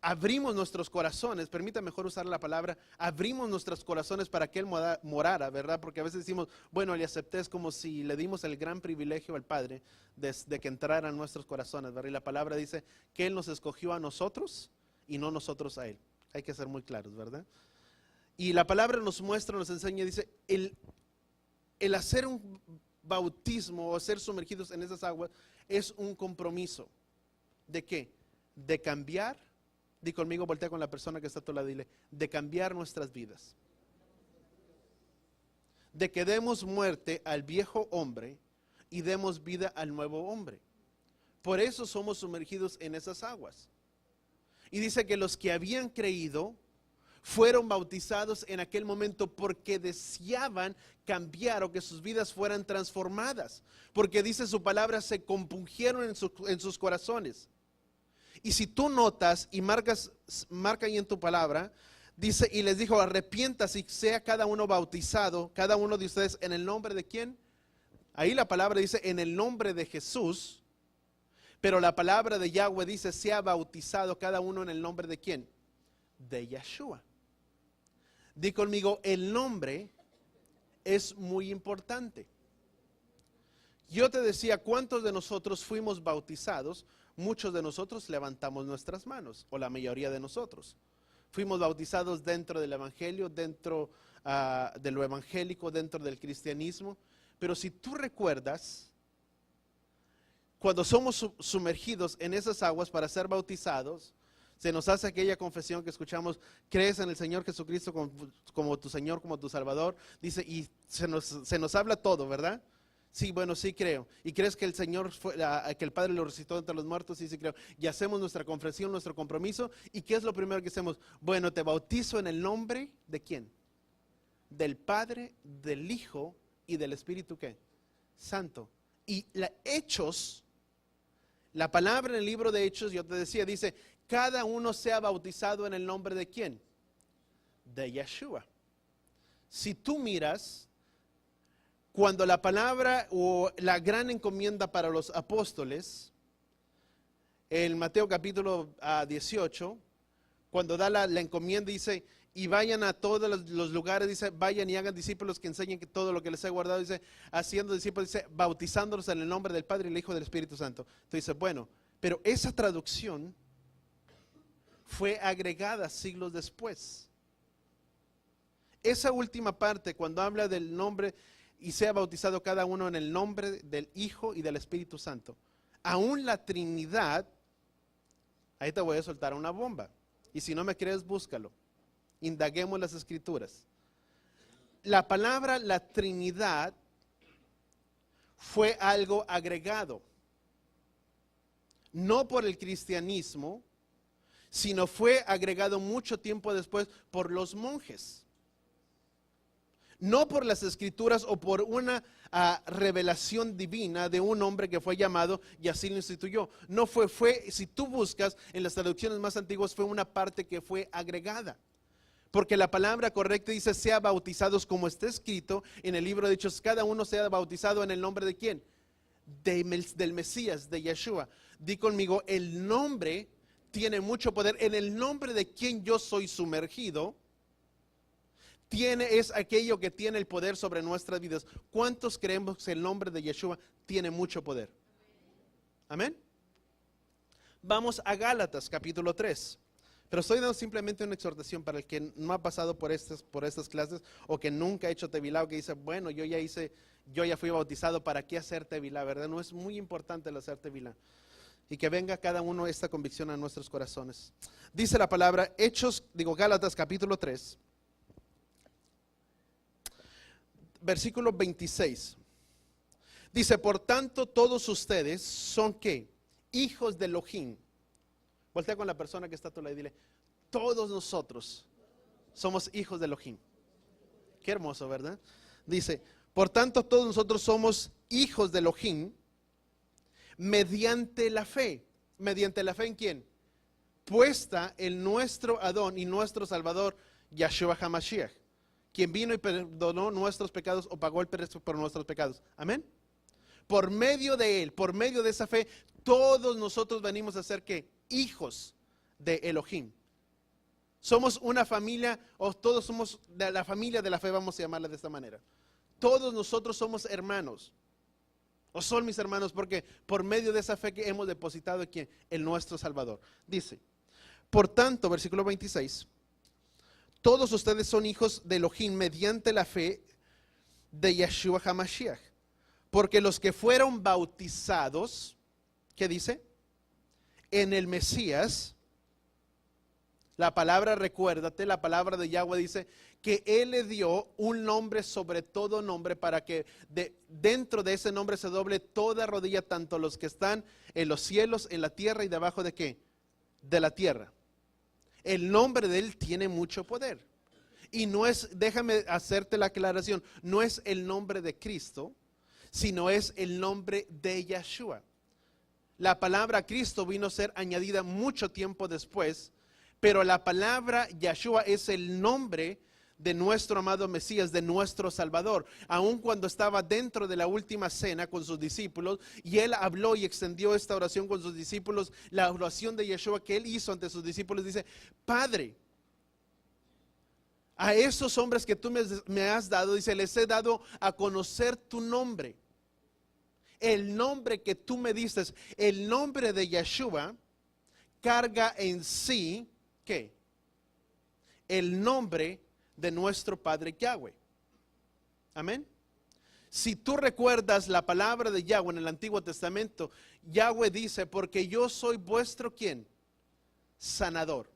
abrimos nuestros corazones, permítame mejor usar la palabra, abrimos nuestros corazones para que Él morara, ¿verdad? Porque a veces decimos, bueno, le acepté, es como si le dimos el gran privilegio al Padre de que entrara en nuestros corazones, ¿verdad? Y la palabra dice que Él nos escogió a nosotros y no nosotros a Él. Hay que ser muy claros, ¿verdad? Y la palabra nos muestra, nos enseña, dice, el hacer un bautismo o ser sumergidos en esas aguas es un compromiso. ¿De qué? De cambiar. Di conmigo, voltea con la persona que está a tu lado, dile, de cambiar nuestras vidas. De que demos muerte al viejo hombre y demos vida al nuevo hombre. Por eso somos sumergidos en esas aguas. Y dice que los que habían creído fueron bautizados en aquel momento porque deseaban cambiar o que sus vidas fueran transformadas. Porque dice su palabra, se compungieron en sus corazones. Y si tú notas y marca ahí en tu palabra, dice, y les dijo, arrepientas y sea cada uno bautizado, cada uno de ustedes, en el nombre de ¿quién? Ahí la palabra dice, en el nombre de Jesús, pero la palabra de Yahweh dice, sea bautizado cada uno en el nombre de ¿quién? De Yeshua. Di conmigo, el nombre es muy importante. Yo te decía, ¿cuántos de nosotros fuimos bautizados? Muchos de nosotros levantamos nuestras manos, o la mayoría de nosotros. Fuimos bautizados dentro del evangelio, dentro de lo evangélico, dentro del cristianismo. Pero si tú recuerdas, cuando somos sumergidos en esas aguas para ser bautizados, se nos hace aquella confesión que escuchamos, crees en el Señor Jesucristo como tu Señor, como tu Salvador. Dice, y se nos habla todo, ¿verdad? Sí, bueno, sí creo. ¿Y crees que el Señor, que el Padre lo resucitó entre los muertos? Sí, sí creo. Y hacemos nuestra confesión, nuestro compromiso. ¿Y qué es lo primero que hacemos? Bueno, te bautizo en el nombre ¿de quién? Del Padre, del Hijo y del Espíritu ¿qué? Santo. Y Hechos, la palabra en el libro de Hechos, yo te decía, dice, cada uno sea bautizado en el nombre ¿de quién? De Yeshua. Si tú miras, cuando la palabra o la gran encomienda para los apóstoles, en Mateo capítulo 18, cuando da la encomienda, dice, y vayan a todos los lugares, dice, vayan y hagan discípulos que enseñen que todo lo que les he guardado, dice, haciendo discípulos, dice, bautizándolos en el nombre del Padre y del Hijo y del Espíritu Santo. Entonces dice, bueno, pero esa traducción fue agregada siglos después. Esa última parte, cuando habla del nombre, y sea bautizado cada uno en el nombre del Hijo y del Espíritu Santo. Aún la Trinidad, ahí te voy a soltar una bomba. Y si no me crees, búscalo. Indaguemos las Escrituras. La palabra, la Trinidad, fue algo agregado. No por el cristianismo, sino fue agregado mucho tiempo después por los monjes. No por las Escrituras o por una revelación divina de un hombre que fue llamado y así lo instituyó. No fue, si tú buscas en las traducciones más antiguas, fue una parte que fue agregada. Porque la palabra correcta dice, sea bautizados como está escrito en el libro de Hechos, cada uno sea bautizado en el nombre de ¿quién? Del Mesías, de Yeshua. Di conmigo, el nombre tiene mucho poder. En el nombre de quien yo soy sumergido, es aquello que tiene el poder sobre nuestras vidas. ¿Cuántos creemos que el nombre de Yeshua tiene mucho poder? Amén. Vamos a Gálatas capítulo 3. Pero estoy dando simplemente una exhortación para el que no ha pasado por estas clases o que nunca ha hecho Tevilá o que dice, bueno, yo ya fui bautizado, ¿para qué hacer Tevilá? ¿Verdad? No es muy importante el hacer Tevilá. Y que venga cada uno esta convicción a nuestros corazones. Dice la palabra, Gálatas capítulo 3, versículo 26. Dice, por tanto, todos ustedes son ¿qué? Hijos de Elohim. Voltea con la persona que está a tu lado y dile, todos nosotros somos hijos de Elohim. Qué hermoso, ¿verdad? Dice, por tanto, todos nosotros somos hijos de Elohim mediante la fe. ¿Mediante la fe en quién? Puesta en nuestro Adón y nuestro Salvador, Yahshua HaMashiach, quien vino y perdonó nuestros pecados o pagó el precio por nuestros pecados. Amén. Por medio de él, por medio de esa fe, todos nosotros venimos a ser ¿qué? Hijos de Elohim. Somos una familia, o todos somos de la familia de la fe, vamos a llamarla de esta manera. Todos nosotros somos hermanos, o son mis hermanos, porque por medio de esa fe que hemos depositado aquí en nuestro Salvador. Dice, por tanto, versículo 26, todos ustedes son hijos de Elohim mediante la fe de Yahshua HaMashiach. Porque los que fueron bautizados, ¿qué dice? En el Mesías, la palabra, recuérdate, la palabra de Yahweh dice que Él le dio un nombre sobre todo nombre para que dentro de ese nombre se doble toda rodilla, tanto los que están en los cielos, en la tierra y debajo de ¿qué? De la tierra. El nombre de Él tiene mucho poder. Y no es, déjame hacerte la aclaración, no es el nombre de Cristo, sino es el nombre de Yahshua. La palabra Cristo vino a ser añadida mucho tiempo después, pero la palabra Yahshua es el nombre de nuestro amado Mesías, de nuestro Salvador. Aun cuando estaba dentro de la última cena con sus discípulos, y él habló y extendió esta oración con sus discípulos, la oración de Yahshua que él hizo ante sus discípulos, dice, Padre, a esos hombres que tú me has dado, dice, les he dado a conocer tu nombre. El nombre que tú me diste, el nombre de Yahshua, carga en sí, ¿qué? El nombre de nuestro Padre Yahweh. Amén. Si tú recuerdas la palabra de Yahweh en el Antiguo Testamento, Yahweh dice, porque yo soy vuestro, ¿quién? Sanador.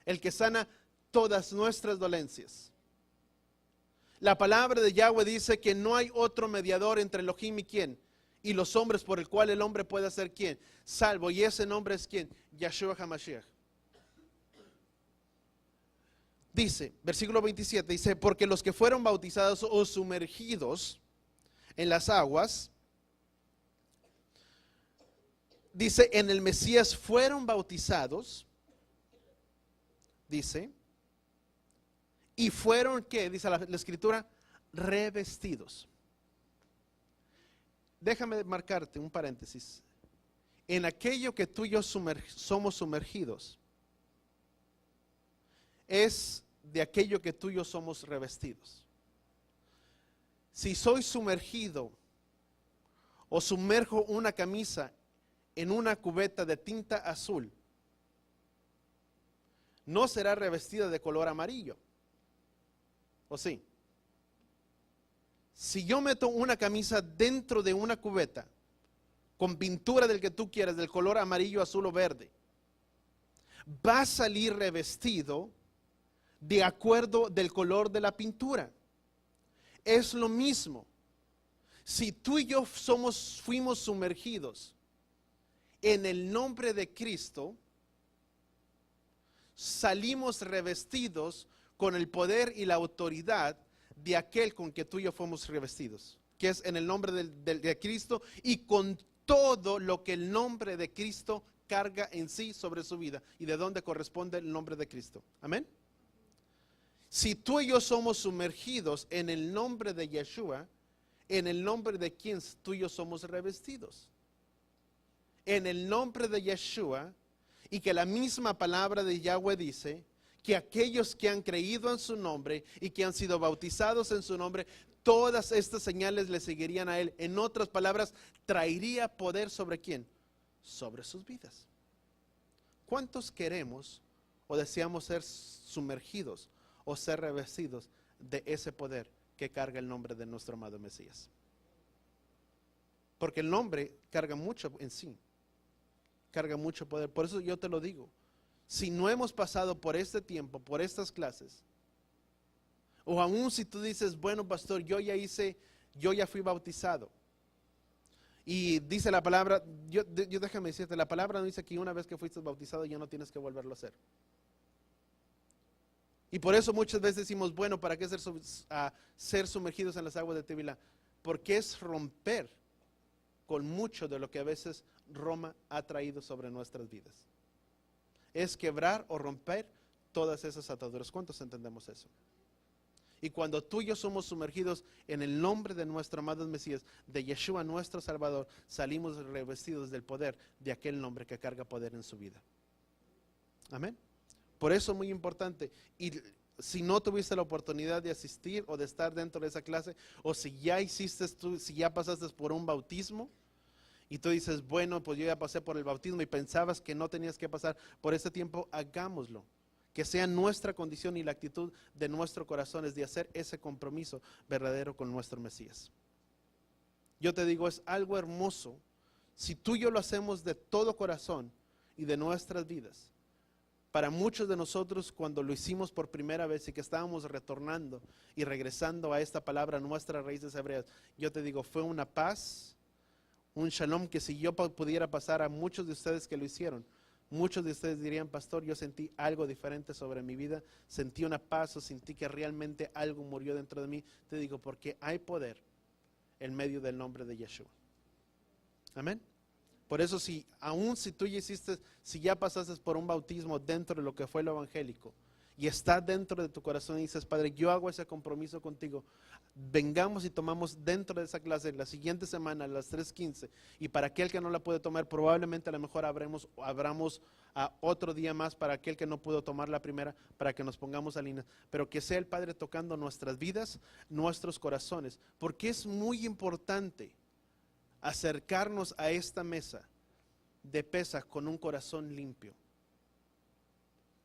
El que sana todas nuestras dolencias. La palabra de Yahweh dice que no hay otro mediador entre Elohim y ¿quién? Y los hombres por el cual el hombre puede ser ¿quién? Salvo. Y ese nombre es ¿quién? Yahshua HaMashiach. Dice, versículo 27, dice, porque los que fueron bautizados o sumergidos en las aguas, dice, en el Mesías fueron bautizados, dice, y fueron, ¿qué? Dice la escritura, revestidos. Déjame marcarte un paréntesis. En aquello que tú y yo somos sumergidos, es de aquello que tú y yo somos revestidos. Si soy sumergido o sumerjo una camisa en una cubeta de tinta azul, no será revestida de color amarillo. ¿O sí? Si yo meto una camisa dentro de una cubeta con pintura del que tú quieras, del color amarillo, azul o verde, va a salir revestido de acuerdo del color de la pintura. Es lo mismo. Si tú y yo fuimos sumergidos en el nombre de Cristo, salimos revestidos con el poder y la autoridad de aquel con que tú y yo fuimos revestidos, que es en el nombre de Cristo y con todo lo que el nombre de Cristo carga en sí sobre su vida y de dónde corresponde el nombre de Cristo. Amén. Si tú y yo somos sumergidos en el nombre de Yeshua, en el nombre de quien tú y yo somos revestidos, en el nombre de Yeshua, y que la misma palabra de Yahweh dice que aquellos que han creído en su nombre y que han sido bautizados en su nombre, todas estas señales le seguirían a él. En otras palabras, traería poder sobre quién, sobre sus vidas. ¿Cuántos queremos o deseamos ser sumergidos o ser revestidos de ese poder que carga el nombre de nuestro amado Mesías? Porque el nombre carga mucho en sí, carga mucho poder. Por eso yo te lo digo, si no hemos pasado por este tiempo, por estas clases, o aún si tú dices, bueno, pastor, yo ya fui bautizado, y dice la palabra, yo déjame decirte, la palabra no dice que una vez que fuiste bautizado ya no tienes que volverlo a hacer. Y por eso muchas veces decimos, bueno, ¿para qué ser sumergidos en las aguas de Tevilá? Porque es romper con mucho de lo que a veces Roma ha traído sobre nuestras vidas. Es quebrar o romper todas esas ataduras. ¿Cuántos entendemos eso? Y cuando tú y yo somos sumergidos en el nombre de nuestro amado Mesías, de Yeshua nuestro Salvador, salimos revestidos del poder de aquel nombre que carga poder en su vida. Amén. Por eso es muy importante. Y si no tuviste la oportunidad de asistir o de estar dentro de esa clase, o si ya pasaste por un bautismo, y tú dices, bueno, pues yo ya pasé por el bautismo y pensabas que no tenías que pasar por ese tiempo, hagámoslo. Que sea nuestra condición y la actitud de nuestro corazón es de hacer ese compromiso verdadero con nuestro Mesías. Yo te digo, es algo hermoso. Si tú y yo lo hacemos de todo corazón y de nuestras vidas, para muchos de nosotros cuando lo hicimos por primera vez y que estábamos retornando y regresando a esta palabra, nuestras raíces hebreas, yo te digo, fue una paz, un shalom que si yo pudiera pasar a muchos de ustedes que lo hicieron, muchos de ustedes dirían, pastor, yo sentí algo diferente sobre mi vida, sentí una paz o sentí que realmente algo murió dentro de mí. Te digo, porque hay poder en medio del nombre de Yeshua. Amén. Por eso aún si tú si ya pasaste por un bautismo dentro de lo que fue lo evangélico y está dentro de tu corazón y dices, Padre, yo hago ese compromiso contigo, vengamos y tomamos dentro de esa clase la siguiente semana a las 3:15, y para aquel que no la puede tomar, probablemente a lo mejor abramos a otro día más para aquel que no pudo tomar la primera, para que nos pongamos a línea, pero que sea el Padre tocando nuestras vidas, nuestros corazones, porque es muy importante acercarnos a esta mesa de Pesaj con un corazón limpio.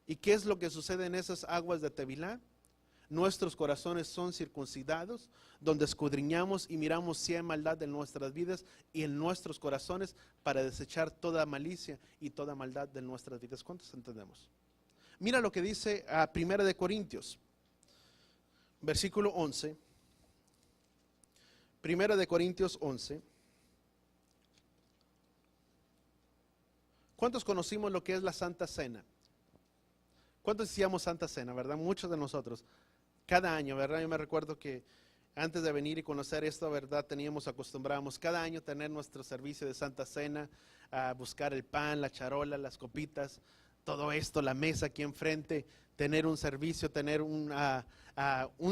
¿Y qué es lo que sucede en esas aguas de Tevilá? Nuestros corazones son circuncidados, donde escudriñamos y miramos si hay maldad en nuestras vidas y en nuestros corazones para desechar toda malicia y toda maldad de nuestras vidas. ¿Cuántos entendemos? Mira lo que dice a 1 de Corintios, versículo 11. 1 de Corintios 11. ¿Cuántos conocimos lo que es la Santa Cena? ¿Cuántos decíamos Santa Cena, verdad? Muchos de nosotros, cada año, ¿verdad? Yo me recuerdo que antes de venir y conocer esto, ¿verdad? Acostumbrábamos cada año tener nuestro servicio de Santa Cena, a buscar el pan, la charola, las copitas, todo esto, la mesa aquí enfrente, tener un servicio, tener un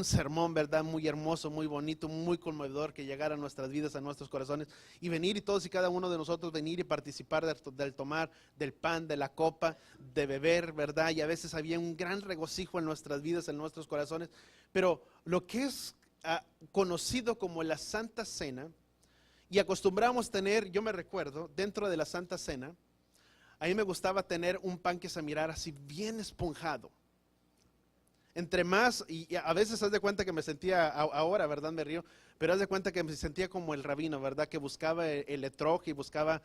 sermón, ¿verdad? Muy hermoso, muy bonito, muy conmovedor, que llegara a nuestras vidas, a nuestros corazones, y venir y todos y cada uno de nosotros venir y participar del tomar del pan, de la copa, de beber, ¿verdad? Y a veces había un gran regocijo en nuestras vidas, en nuestros corazones, pero lo que es conocido como la Santa Cena, y acostumbramos tener, yo me recuerdo, dentro de la Santa Cena, a mí me gustaba tener un pan que se mirara así bien esponjado. Entre más, y a veces haz de cuenta que me sentía, ahora, ¿verdad? Me río, pero haz de cuenta que me sentía como el rabino, ¿verdad? Que buscaba el etrog y buscaba,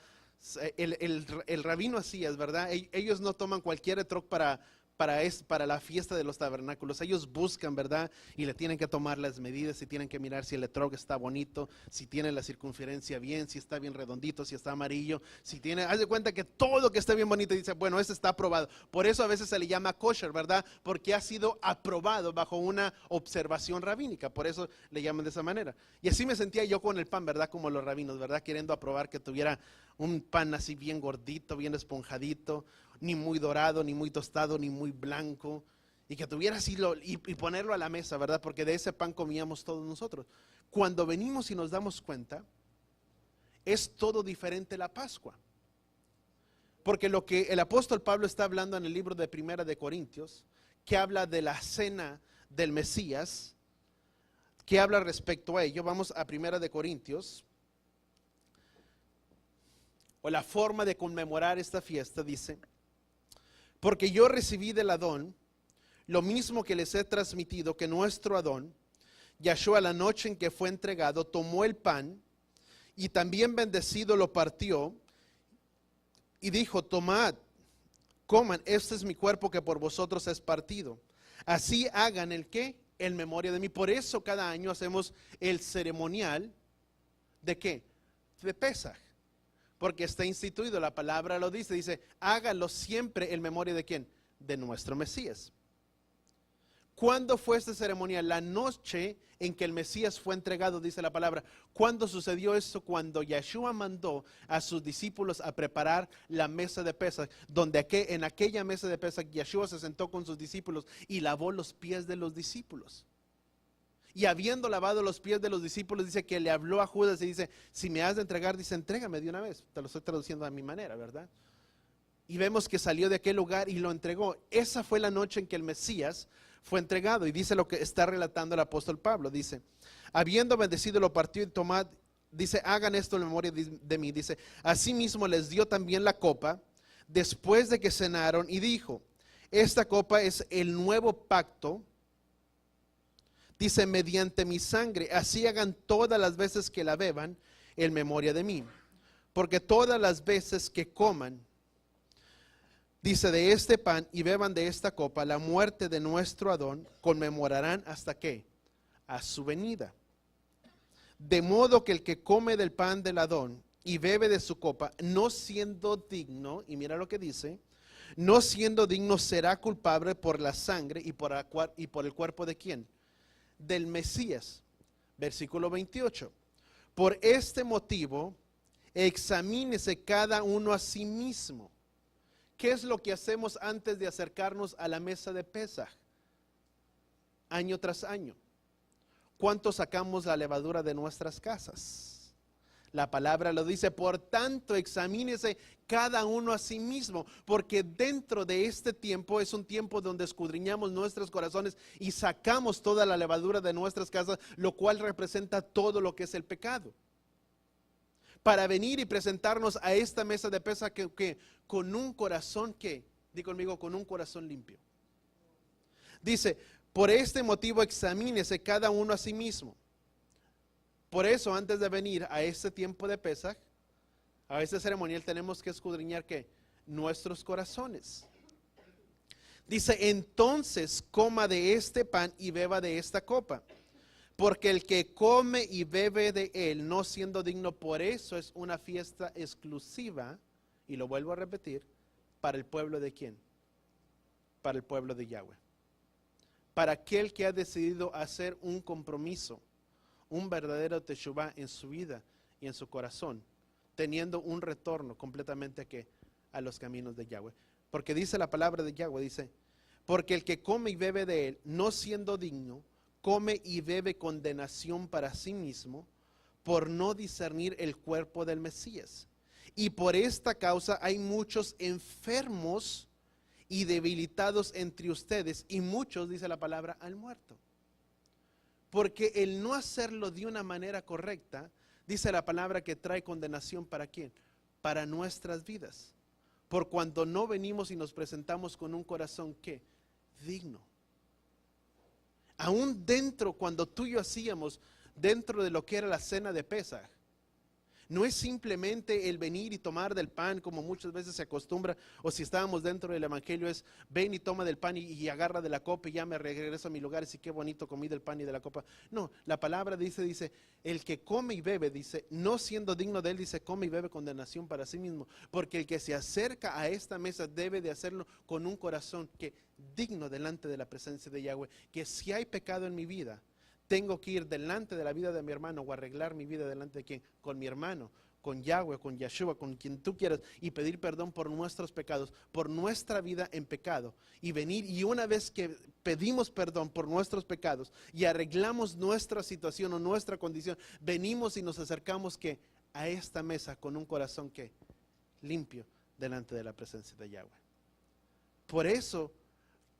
el rabino así es, ¿verdad? Ellos no toman cualquier etrog para la fiesta de los tabernáculos. Ellos buscan, ¿verdad? Y le tienen que tomar las medidas y tienen que mirar si el etrog está bonito, si tiene la circunferencia bien, si está bien redondito, si está amarillo, haz de cuenta que todo que esté bien bonito, dice, bueno, este está aprobado. Por eso a veces se le llama kosher, ¿verdad? Porque ha sido aprobado bajo una observación rabínica, por eso le llaman de esa manera. Y así me sentía yo con el pan, ¿verdad? Como los rabinos, ¿verdad? Queriendo aprobar que tuviera un pan así bien gordito, bien esponjadito, ni muy dorado, ni muy tostado, ni muy blanco, y que tuviera así y ponerlo a la mesa, ¿verdad? Porque de ese pan comíamos todos nosotros. Cuando venimos y nos damos cuenta, es todo diferente la Pascua. Porque lo que el apóstol Pablo está hablando en el libro de 1 de Corintios, que habla de la cena del Mesías, que habla respecto a ello, vamos a 1 de Corintios, o la forma de conmemorar esta fiesta, dice: Porque yo recibí del Adón lo mismo que les he transmitido, que nuestro Adón, Yahshua, la noche en que fue entregado, tomó el pan y también bendecido lo partió y dijo: tomad, coman, este es mi cuerpo que por vosotros es partido. Así hagan ¿el qué? En memoria de mí. Por eso cada año hacemos el ceremonial ¿de qué? De Pesaj. Porque está instituido, la palabra lo dice, hágalo siempre en memoria ¿de quién? De nuestro Mesías. ¿Cuándo fue este ceremonial? La noche en que el Mesías fue entregado, dice la palabra. ¿Cuándo sucedió esto? Cuando Yahshua mandó a sus discípulos a preparar la mesa de Pesaj, donde en aquella mesa de Pesaj Yahshua se sentó con sus discípulos y lavó los pies de los discípulos. Y habiendo lavado los pies de los discípulos, dice que le habló a Judas y dice: si me has de entregar, dice, entrégame de una vez. Te lo estoy traduciendo a mi manera, ¿verdad? Y vemos que salió de aquel lugar y lo entregó. Esa fue la noche en que el Mesías fue entregado. Y dice lo que está relatando el apóstol Pablo. Dice: habiendo bendecido lo partió y tomad, dice, hagan esto en memoria de mí. Dice: asimismo les dio también la copa después de que cenaron y dijo: esta copa es el nuevo pacto, dice, mediante mi sangre. Así hagan todas las veces que la beban en memoria de mí. Porque todas las veces que coman, dice, de este pan y beban de esta copa, la muerte de nuestro Adón, conmemorarán hasta qué? A su venida. De modo que el que come del pan del Adón y bebe de su copa, no siendo digno, y mira lo que dice, no siendo digno será culpable por la sangre y por el cuerpo de quién? Del Mesías. Versículo 28. Por este motivo, examínese cada uno a sí mismo. ¿Qué es lo que hacemos antes de acercarnos a la mesa de Pesaj? Año tras año. ¿Cuánto sacamos la levadura de nuestras casas? La palabra lo dice: por tanto, examínese cada uno a sí mismo, porque dentro de este tiempo es un tiempo donde escudriñamos nuestros corazones y sacamos toda la levadura de nuestras casas, lo cual representa todo lo que es el pecado. Para venir y presentarnos a esta mesa de Pesaj que con un corazón que, di conmigo, con un corazón limpio. Dice: por este motivo examínese cada uno a sí mismo. Por eso, antes de venir a este tiempo de Pesaj, a este ceremonial, tenemos que escudriñar ¿qué? Nuestros corazones. Dice: entonces coma de este pan y beba de esta copa. Porque el que come y bebe de él, no siendo digno, por eso es una fiesta exclusiva, y lo vuelvo a repetir, para el pueblo de ¿quién? Para el pueblo de Yahweh. Para aquel que ha decidido hacer un compromiso, un verdadero teshuvá en su vida y en su corazón, teniendo un retorno completamente a los caminos de Yahweh. Porque dice la palabra de Yahweh, dice: porque el que come y bebe de él, no siendo digno, come y bebe condenación para sí mismo, por no discernir el cuerpo del Mesías. Y por esta causa hay muchos enfermos y debilitados entre ustedes, y muchos, dice la palabra, han muerto. Porque el no hacerlo de una manera correcta, dice la palabra, que trae condenación ¿para quién? Para nuestras vidas. Por cuando no venimos y nos presentamos con un corazón ¿qué? Digno. Aún dentro, cuando tú y yo hacíamos, dentro de lo que era la cena de Pesaj, no es simplemente el venir y tomar del pan como muchas veces se acostumbra, o si estábamos dentro del evangelio es ven y toma del pan y agarra de la copa y ya me regreso a mi lugar y sí, qué bonito comí del pan y de la copa. No, la palabra dice, el que come y bebe, dice, no siendo digno de él, dice, come y bebe condenación para sí mismo, porque el que se acerca a esta mesa debe de hacerlo con un corazón que digno delante de la presencia de Yahweh, que si hay pecado en mi vida, tengo que ir delante de la vida de mi hermano o arreglar mi vida delante de quién, con mi hermano, con Yahweh, con Yahshua, con quien tú quieras, y pedir perdón por nuestros pecados, por nuestra vida en pecado, y venir, y una vez que pedimos perdón por nuestros pecados y arreglamos nuestra situación o nuestra condición, venimos y nos acercamos que a esta mesa con un corazón que limpio delante de la presencia de Yahweh. Por eso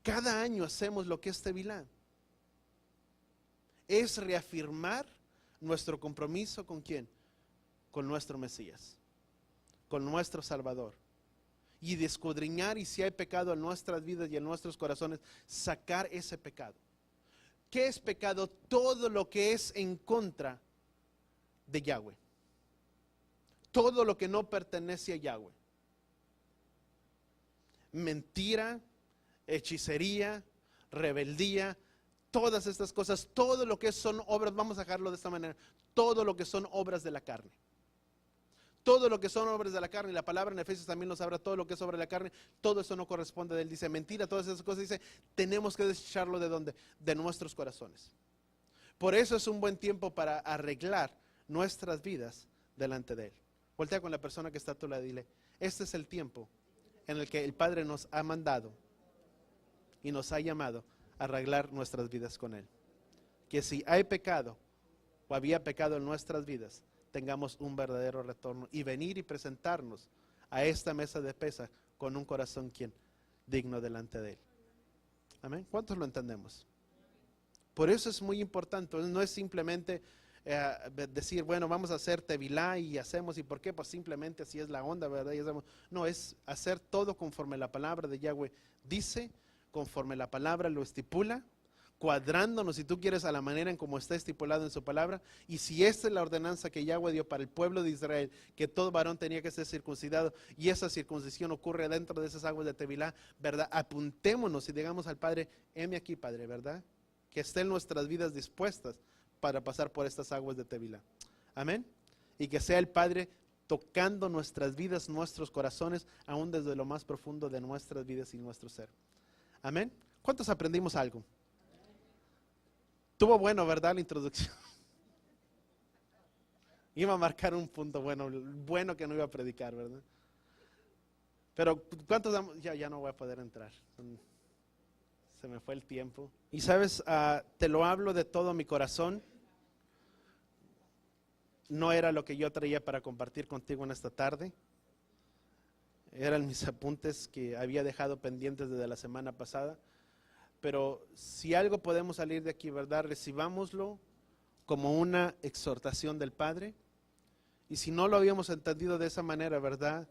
cada año hacemos lo que es Tevilá. Es reafirmar nuestro compromiso ¿con quién? Con nuestro Mesías, con nuestro Salvador. y de escudriñar, y si hay pecado en nuestras vidas y en nuestros corazones, sacar ese pecado. ¿Qué es pecado? Todo lo que es en contra de Yahweh. Todo lo que no pertenece a Yahweh. Mentira, hechicería, rebeldía, todas estas cosas, todo lo que son obras, vamos a dejarlo de esta manera, todo lo que son obras de la carne. Todo lo que son obras de la carne, y la palabra en Efesios también nos habla, todo lo que es obra de la carne, todo eso no corresponde de él. Dice mentira, todas esas cosas, dice, tenemos que desecharlo ¿de dónde? De nuestros corazones. Por eso es un buen tiempo para arreglar nuestras vidas delante de él. Voltea con la persona que está a tu lado y dile, este es el tiempo en el que el Padre nos ha mandado y nos ha llamado a arreglar nuestras vidas con él. Que si hay pecado o había pecado en nuestras vidas, tengamos un verdadero retorno y venir y presentarnos a esta mesa de pesa con un corazón digno delante de él. Amén. ¿Cuántos lo entendemos? Por eso es muy importante. No es simplemente decir, bueno, vamos a hacer tevilá y hacemos, ¿y por qué? Pues simplemente así es la onda, ¿verdad? Y hacemos. No, es hacer todo conforme la palabra de Yahweh dice, conforme la palabra lo estipula, cuadrándonos, si tú quieres, a la manera en como está estipulado en su palabra. Y si esta es la ordenanza que Yahweh dio para el pueblo de Israel, que todo varón tenía que ser circuncidado, y esa circuncisión ocurre dentro de esas aguas de Tevilá, ¿verdad? Apuntémonos y digamos al Padre, heme aquí, Padre, ¿verdad? Que estén nuestras vidas dispuestas para pasar por estas aguas de Tevilá. Amén. Y que sea el Padre tocando nuestras vidas, nuestros corazones, aún desde lo más profundo de nuestras vidas y nuestro ser. Amén. ¿Cuántos aprendimos algo? Tuvo bueno, ¿verdad? La introducción. Iba a marcar un punto bueno que no iba a predicar, ¿verdad? Pero ¿cuántos? Ya no voy a poder entrar. Se me fue el tiempo. Y sabes, te lo hablo de todo mi corazón. No era lo que yo traía para compartir contigo en esta tarde. Eran mis apuntes que había dejado pendientes desde la semana pasada. Pero si algo podemos salir de aquí, ¿verdad? Recibámoslo como una exhortación del Padre. Y si no lo habíamos entendido de esa manera, ¿verdad?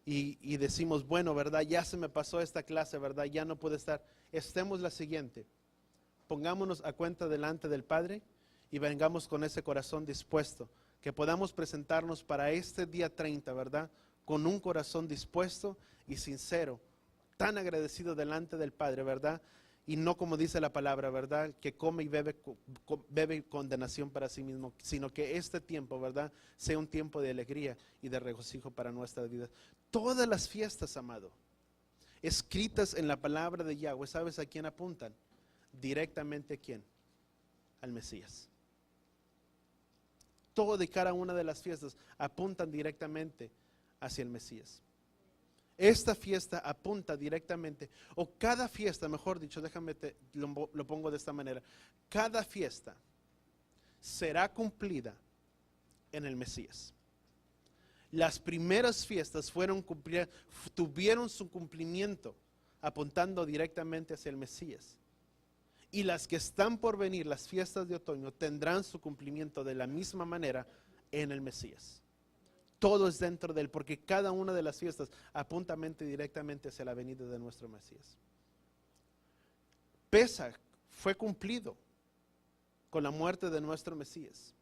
Y decimos, bueno, ¿verdad? Ya se me pasó esta clase, ¿verdad? Ya no pude estar. Estemos la siguiente. Pongámonos a cuenta delante del Padre y vengamos con ese corazón dispuesto. Que podamos presentarnos para este día 30, ¿verdad? Con un corazón dispuesto y sincero. Tan agradecido delante del Padre, ¿verdad? Y no como dice la palabra, ¿verdad? Que come y bebe condenación para sí mismo, sino que este tiempo, ¿verdad? Sea un tiempo de alegría y de regocijo para nuestras vidas. Todas las fiestas, amado, escritas en la palabra de Yahweh, ¿sabes a quién apuntan? Directamente a quién? Al Mesías. Toda y cada una de las fiestas apuntan directamente hacia el Mesías. Esta fiesta apunta directamente, o cada fiesta, mejor dicho, déjame lo pongo de esta manera, cada fiesta será cumplida en el Mesías. Las primeras fiestas tuvieron su cumplimiento apuntando directamente hacia el Mesías. Y las que están por venir, las fiestas de otoño, tendrán su cumplimiento de la misma manera en el Mesías. Todo es dentro de él, porque cada una de las fiestas apunta directamente hacia la venida de nuestro Mesías. Pesaj fue cumplido con la muerte de nuestro Mesías.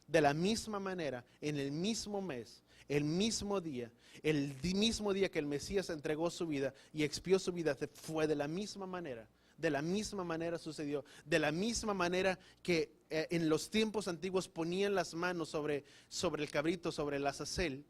De la misma manera, en el mismo mes, el mismo día que el Mesías entregó su vida y expió su vida, fue de la misma manera. De la misma manera sucedió, de la misma manera que en los tiempos antiguos ponían las manos sobre el cabrito, sobre el azazel,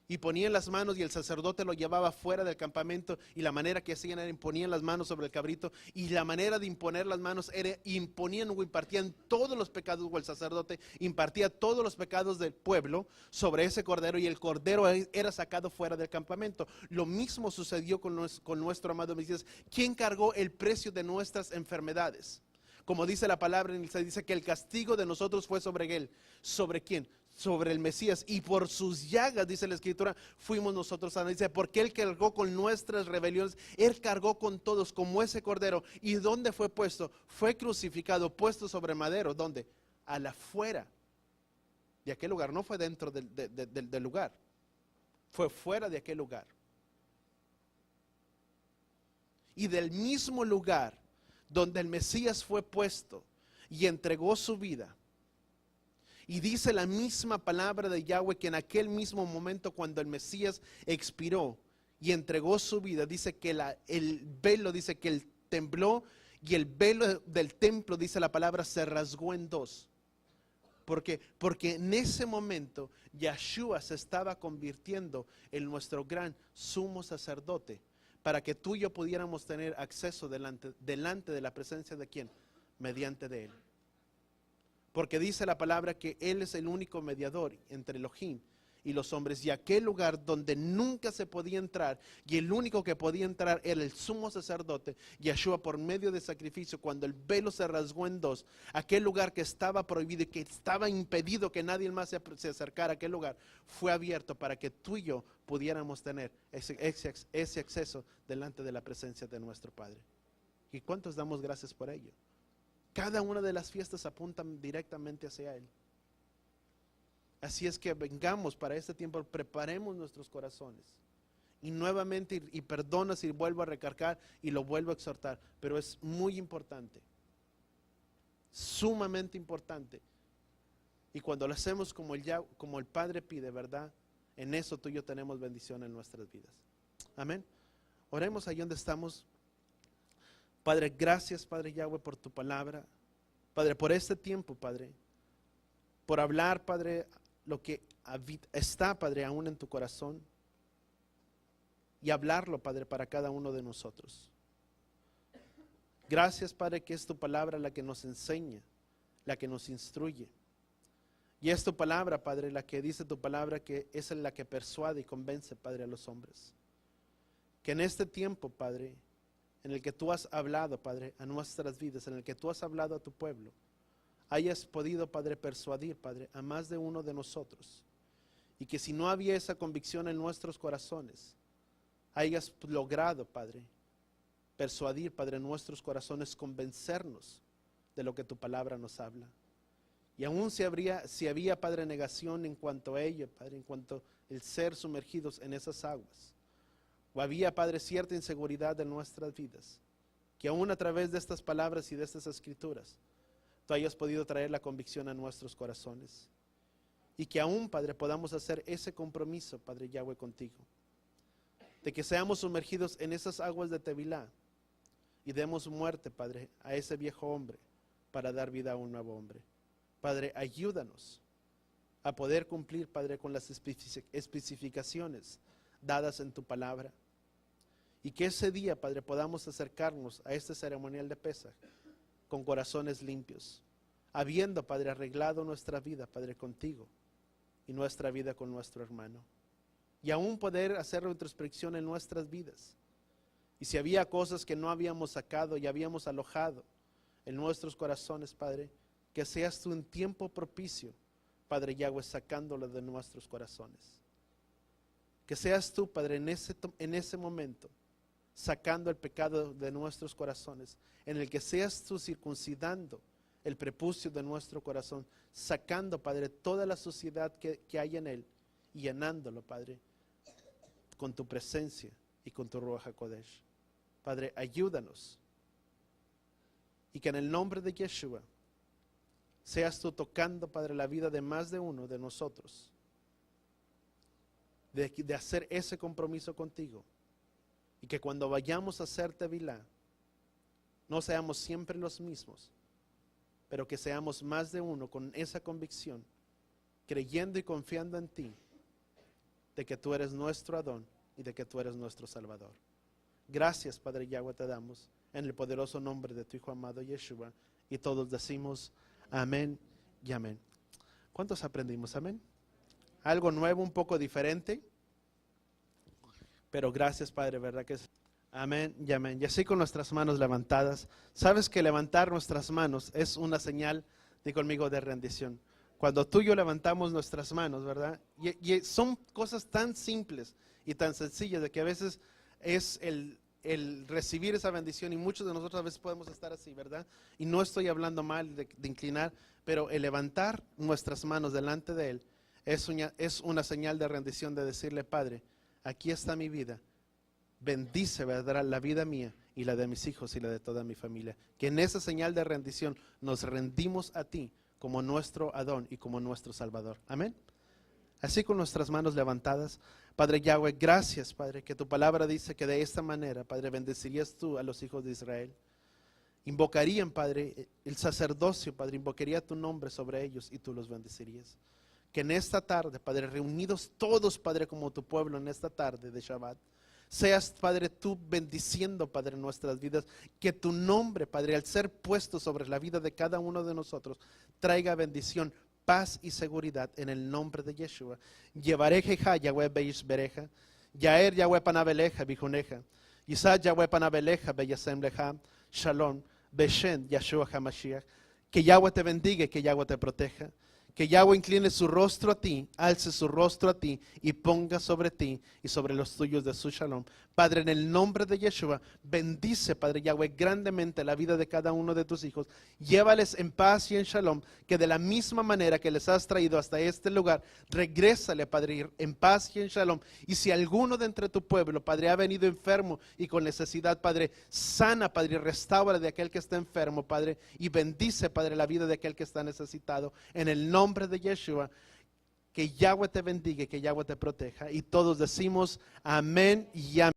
y ponían las manos y el sacerdote lo llevaba fuera del campamento, y la manera que hacían era imponían las manos sobre el cabrito, y la manera de imponer las manos era imponían o impartían todos los pecados, o el sacerdote impartía todos los pecados del pueblo sobre ese cordero, y el cordero era sacado fuera del campamento. Lo mismo sucedió con nuestro amado Mesías, quien cargó el precio de nuestras enfermedades. Como dice la palabra, se dice que el castigo de nosotros fue sobre él. ¿Sobre quién? Sobre el Mesías, y por sus llagas, dice la Escritura, fuimos nosotros sanados. Dice, porque él cargó con nuestras rebeliones, él cargó con todos como ese cordero. ¿Y dónde fue puesto? Fue crucificado, puesto sobre madero. ¿Dónde? A la fuera de aquel lugar. No fue dentro del lugar, fue fuera de aquel lugar. Y del mismo lugar donde el Mesías fue puesto y entregó su vida. Y dice la misma palabra de Yahweh que en aquel mismo momento cuando el Mesías expiró y entregó su vida, dice que el velo, dice que él tembló y el velo del templo, dice la palabra, se rasgó en dos. Porque en ese momento Yeshua se estaba convirtiendo en nuestro gran sumo sacerdote para que tú y yo pudiéramos tener acceso delante de la presencia de ¿quién? Mediante de él. Porque dice la palabra que él es el único mediador entre Elohim y los hombres, y aquel lugar donde nunca se podía entrar, y el único que podía entrar era el sumo sacerdote, Yeshua, por medio de sacrificio, cuando el velo se rasgó en dos, aquel lugar que estaba prohibido y que estaba impedido que nadie más se acercara a aquel lugar, fue abierto para que tú y yo pudiéramos tener ese acceso delante de la presencia de nuestro Padre. ¿Y cuántos damos gracias por ello? Cada una de las fiestas apuntan directamente hacia Él. Así es que vengamos para este tiempo, preparemos nuestros corazones. Y nuevamente, y perdona si vuelvo a recargar y lo vuelvo a exhortar, pero es muy importante, sumamente importante. Y cuando lo hacemos como el Padre pide, ¿verdad? En eso tú y yo tenemos bendición en nuestras vidas. Amén. Oremos ahí donde estamos. Padre, gracias, Padre Yahweh, por tu palabra. Padre, por este tiempo, Padre, por hablar, Padre, lo que está, Padre, aún en tu corazón, y hablarlo, Padre, para cada uno de nosotros. Gracias, Padre, que es tu palabra la que nos enseña, la que nos instruye. Y es tu palabra, Padre, la que dice tu palabra, que es la que persuade y convence, Padre, a los hombres. Que en este tiempo, Padre, en el que tú has hablado, Padre, a nuestras vidas, en el que tú has hablado a tu pueblo, hayas podido, Padre, persuadir, Padre, a más de uno de nosotros. Y que si no había esa convicción en nuestros corazones, hayas logrado, Padre, persuadir, Padre, en nuestros corazones, convencernos de lo que tu palabra nos habla. Y aún si había, Padre, negación en cuanto a ello, Padre, en cuanto el ser sumergidos en esas aguas, o había, Padre, cierta inseguridad en nuestras vidas, que aún a través de estas palabras y de estas escrituras, tú hayas podido traer la convicción a nuestros corazones. Y que aún, Padre, podamos hacer ese compromiso, Padre Yahweh, contigo. De que seamos sumergidos en esas aguas de Tevilá y demos muerte, Padre, a ese viejo hombre para dar vida a un nuevo hombre. Padre, ayúdanos a poder cumplir, Padre, con las especificaciones dadas en tu palabra. Y que ese día, Padre, podamos acercarnos a este ceremonial de Pesaj con corazones limpios, habiendo, Padre, arreglado nuestra vida, Padre, contigo y nuestra vida con nuestro hermano. Y aún poder hacer retrospección en nuestras vidas. Y si había cosas que no habíamos sacado y habíamos alojado en nuestros corazones, Padre, que seas tú en tiempo propicio, Padre Yahweh, sacándolo de nuestros corazones. Que seas tú, Padre, en ese momento, sacando el pecado de nuestros corazones, en el que seas tú circuncidando el prepucio de nuestro corazón, sacando, Padre, toda la suciedad que hay en él y llenándolo, Padre, con tu presencia y con tu Ruach HaKodesh. Padre, ayúdanos, y que en el nombre de Yeshua seas tú tocando, Padre, la vida de más de uno de nosotros, de hacer ese compromiso contigo. Y que cuando vayamos a hacer Tevilá, no seamos siempre los mismos, pero que seamos más de uno con esa convicción, creyendo y confiando en ti, de que tú eres nuestro Adón y de que tú eres nuestro Salvador. Gracias, Padre Yahweh, te damos en el poderoso nombre de tu Hijo amado Yeshua. Y todos decimos amén y amén. ¿Cuántos aprendimos? Amén. Algo nuevo, un poco diferente. Pero gracias, Padre, ¿verdad que es? Amén y amén. Y así con nuestras manos levantadas. Sabes que levantar nuestras manos es una señal, di conmigo, de rendición. Cuando tú y yo levantamos nuestras manos, ¿verdad? Y son cosas tan simples y tan sencillas de que a veces es el recibir esa bendición, y muchos de nosotros a veces podemos estar así, ¿verdad? Y no estoy hablando mal de inclinar, pero el levantar nuestras manos delante de Él es una señal de rendición, de decirle: Padre, aquí está mi vida, bendice, ¿verdad?, la vida mía, y la de mis hijos y la de toda mi familia. Que en esa señal de rendición nos rendimos a ti como nuestro Adón y como nuestro Salvador. Amén. Así con nuestras manos levantadas, Padre Yahweh, gracias, Padre, que tu palabra dice que de esta manera, Padre, bendecirías tú a los hijos de Israel. Invocarían, Padre, el sacerdocio, Padre, invocaría tu nombre sobre ellos y tú los bendecirías. Que en esta tarde, Padre, reunidos todos, Padre, como tu pueblo en esta tarde de Shabbat, seas, Padre, tú bendiciendo, Padre, nuestras vidas. Que tu nombre, Padre, al ser puesto sobre la vida de cada uno de nosotros, traiga bendición, paz y seguridad en el nombre de Yeshua. Llevareja Yahweh Beish Bereja, Yaer Yahweh Panabeleja Bijuneja, Isaac Yahweh Panabeleja Beyasem Leja, Shalom, Beshen Yahshua HaMashiach. Que Yahweh te bendiga y que Yahweh te proteja. Que Yahweh incline su rostro a ti, alce su rostro a ti y ponga sobre ti y sobre los tuyos de su shalom. Padre, en el nombre de Yeshua, bendice, Padre Yahweh, grandemente la vida de cada uno de tus hijos. Llévales en paz y en shalom, que de la misma manera que les has traído hasta este lugar, regrésale, Padre, en paz y en shalom. Y si alguno de entre tu pueblo, Padre, ha venido enfermo y con necesidad, Padre, sana, Padre, y restaura de aquel que está enfermo, Padre, y bendice, Padre, la vida de aquel que está necesitado. En el nombre de Yeshua, que Yahweh te bendiga y que Yahweh te proteja. Y todos decimos amén y amén.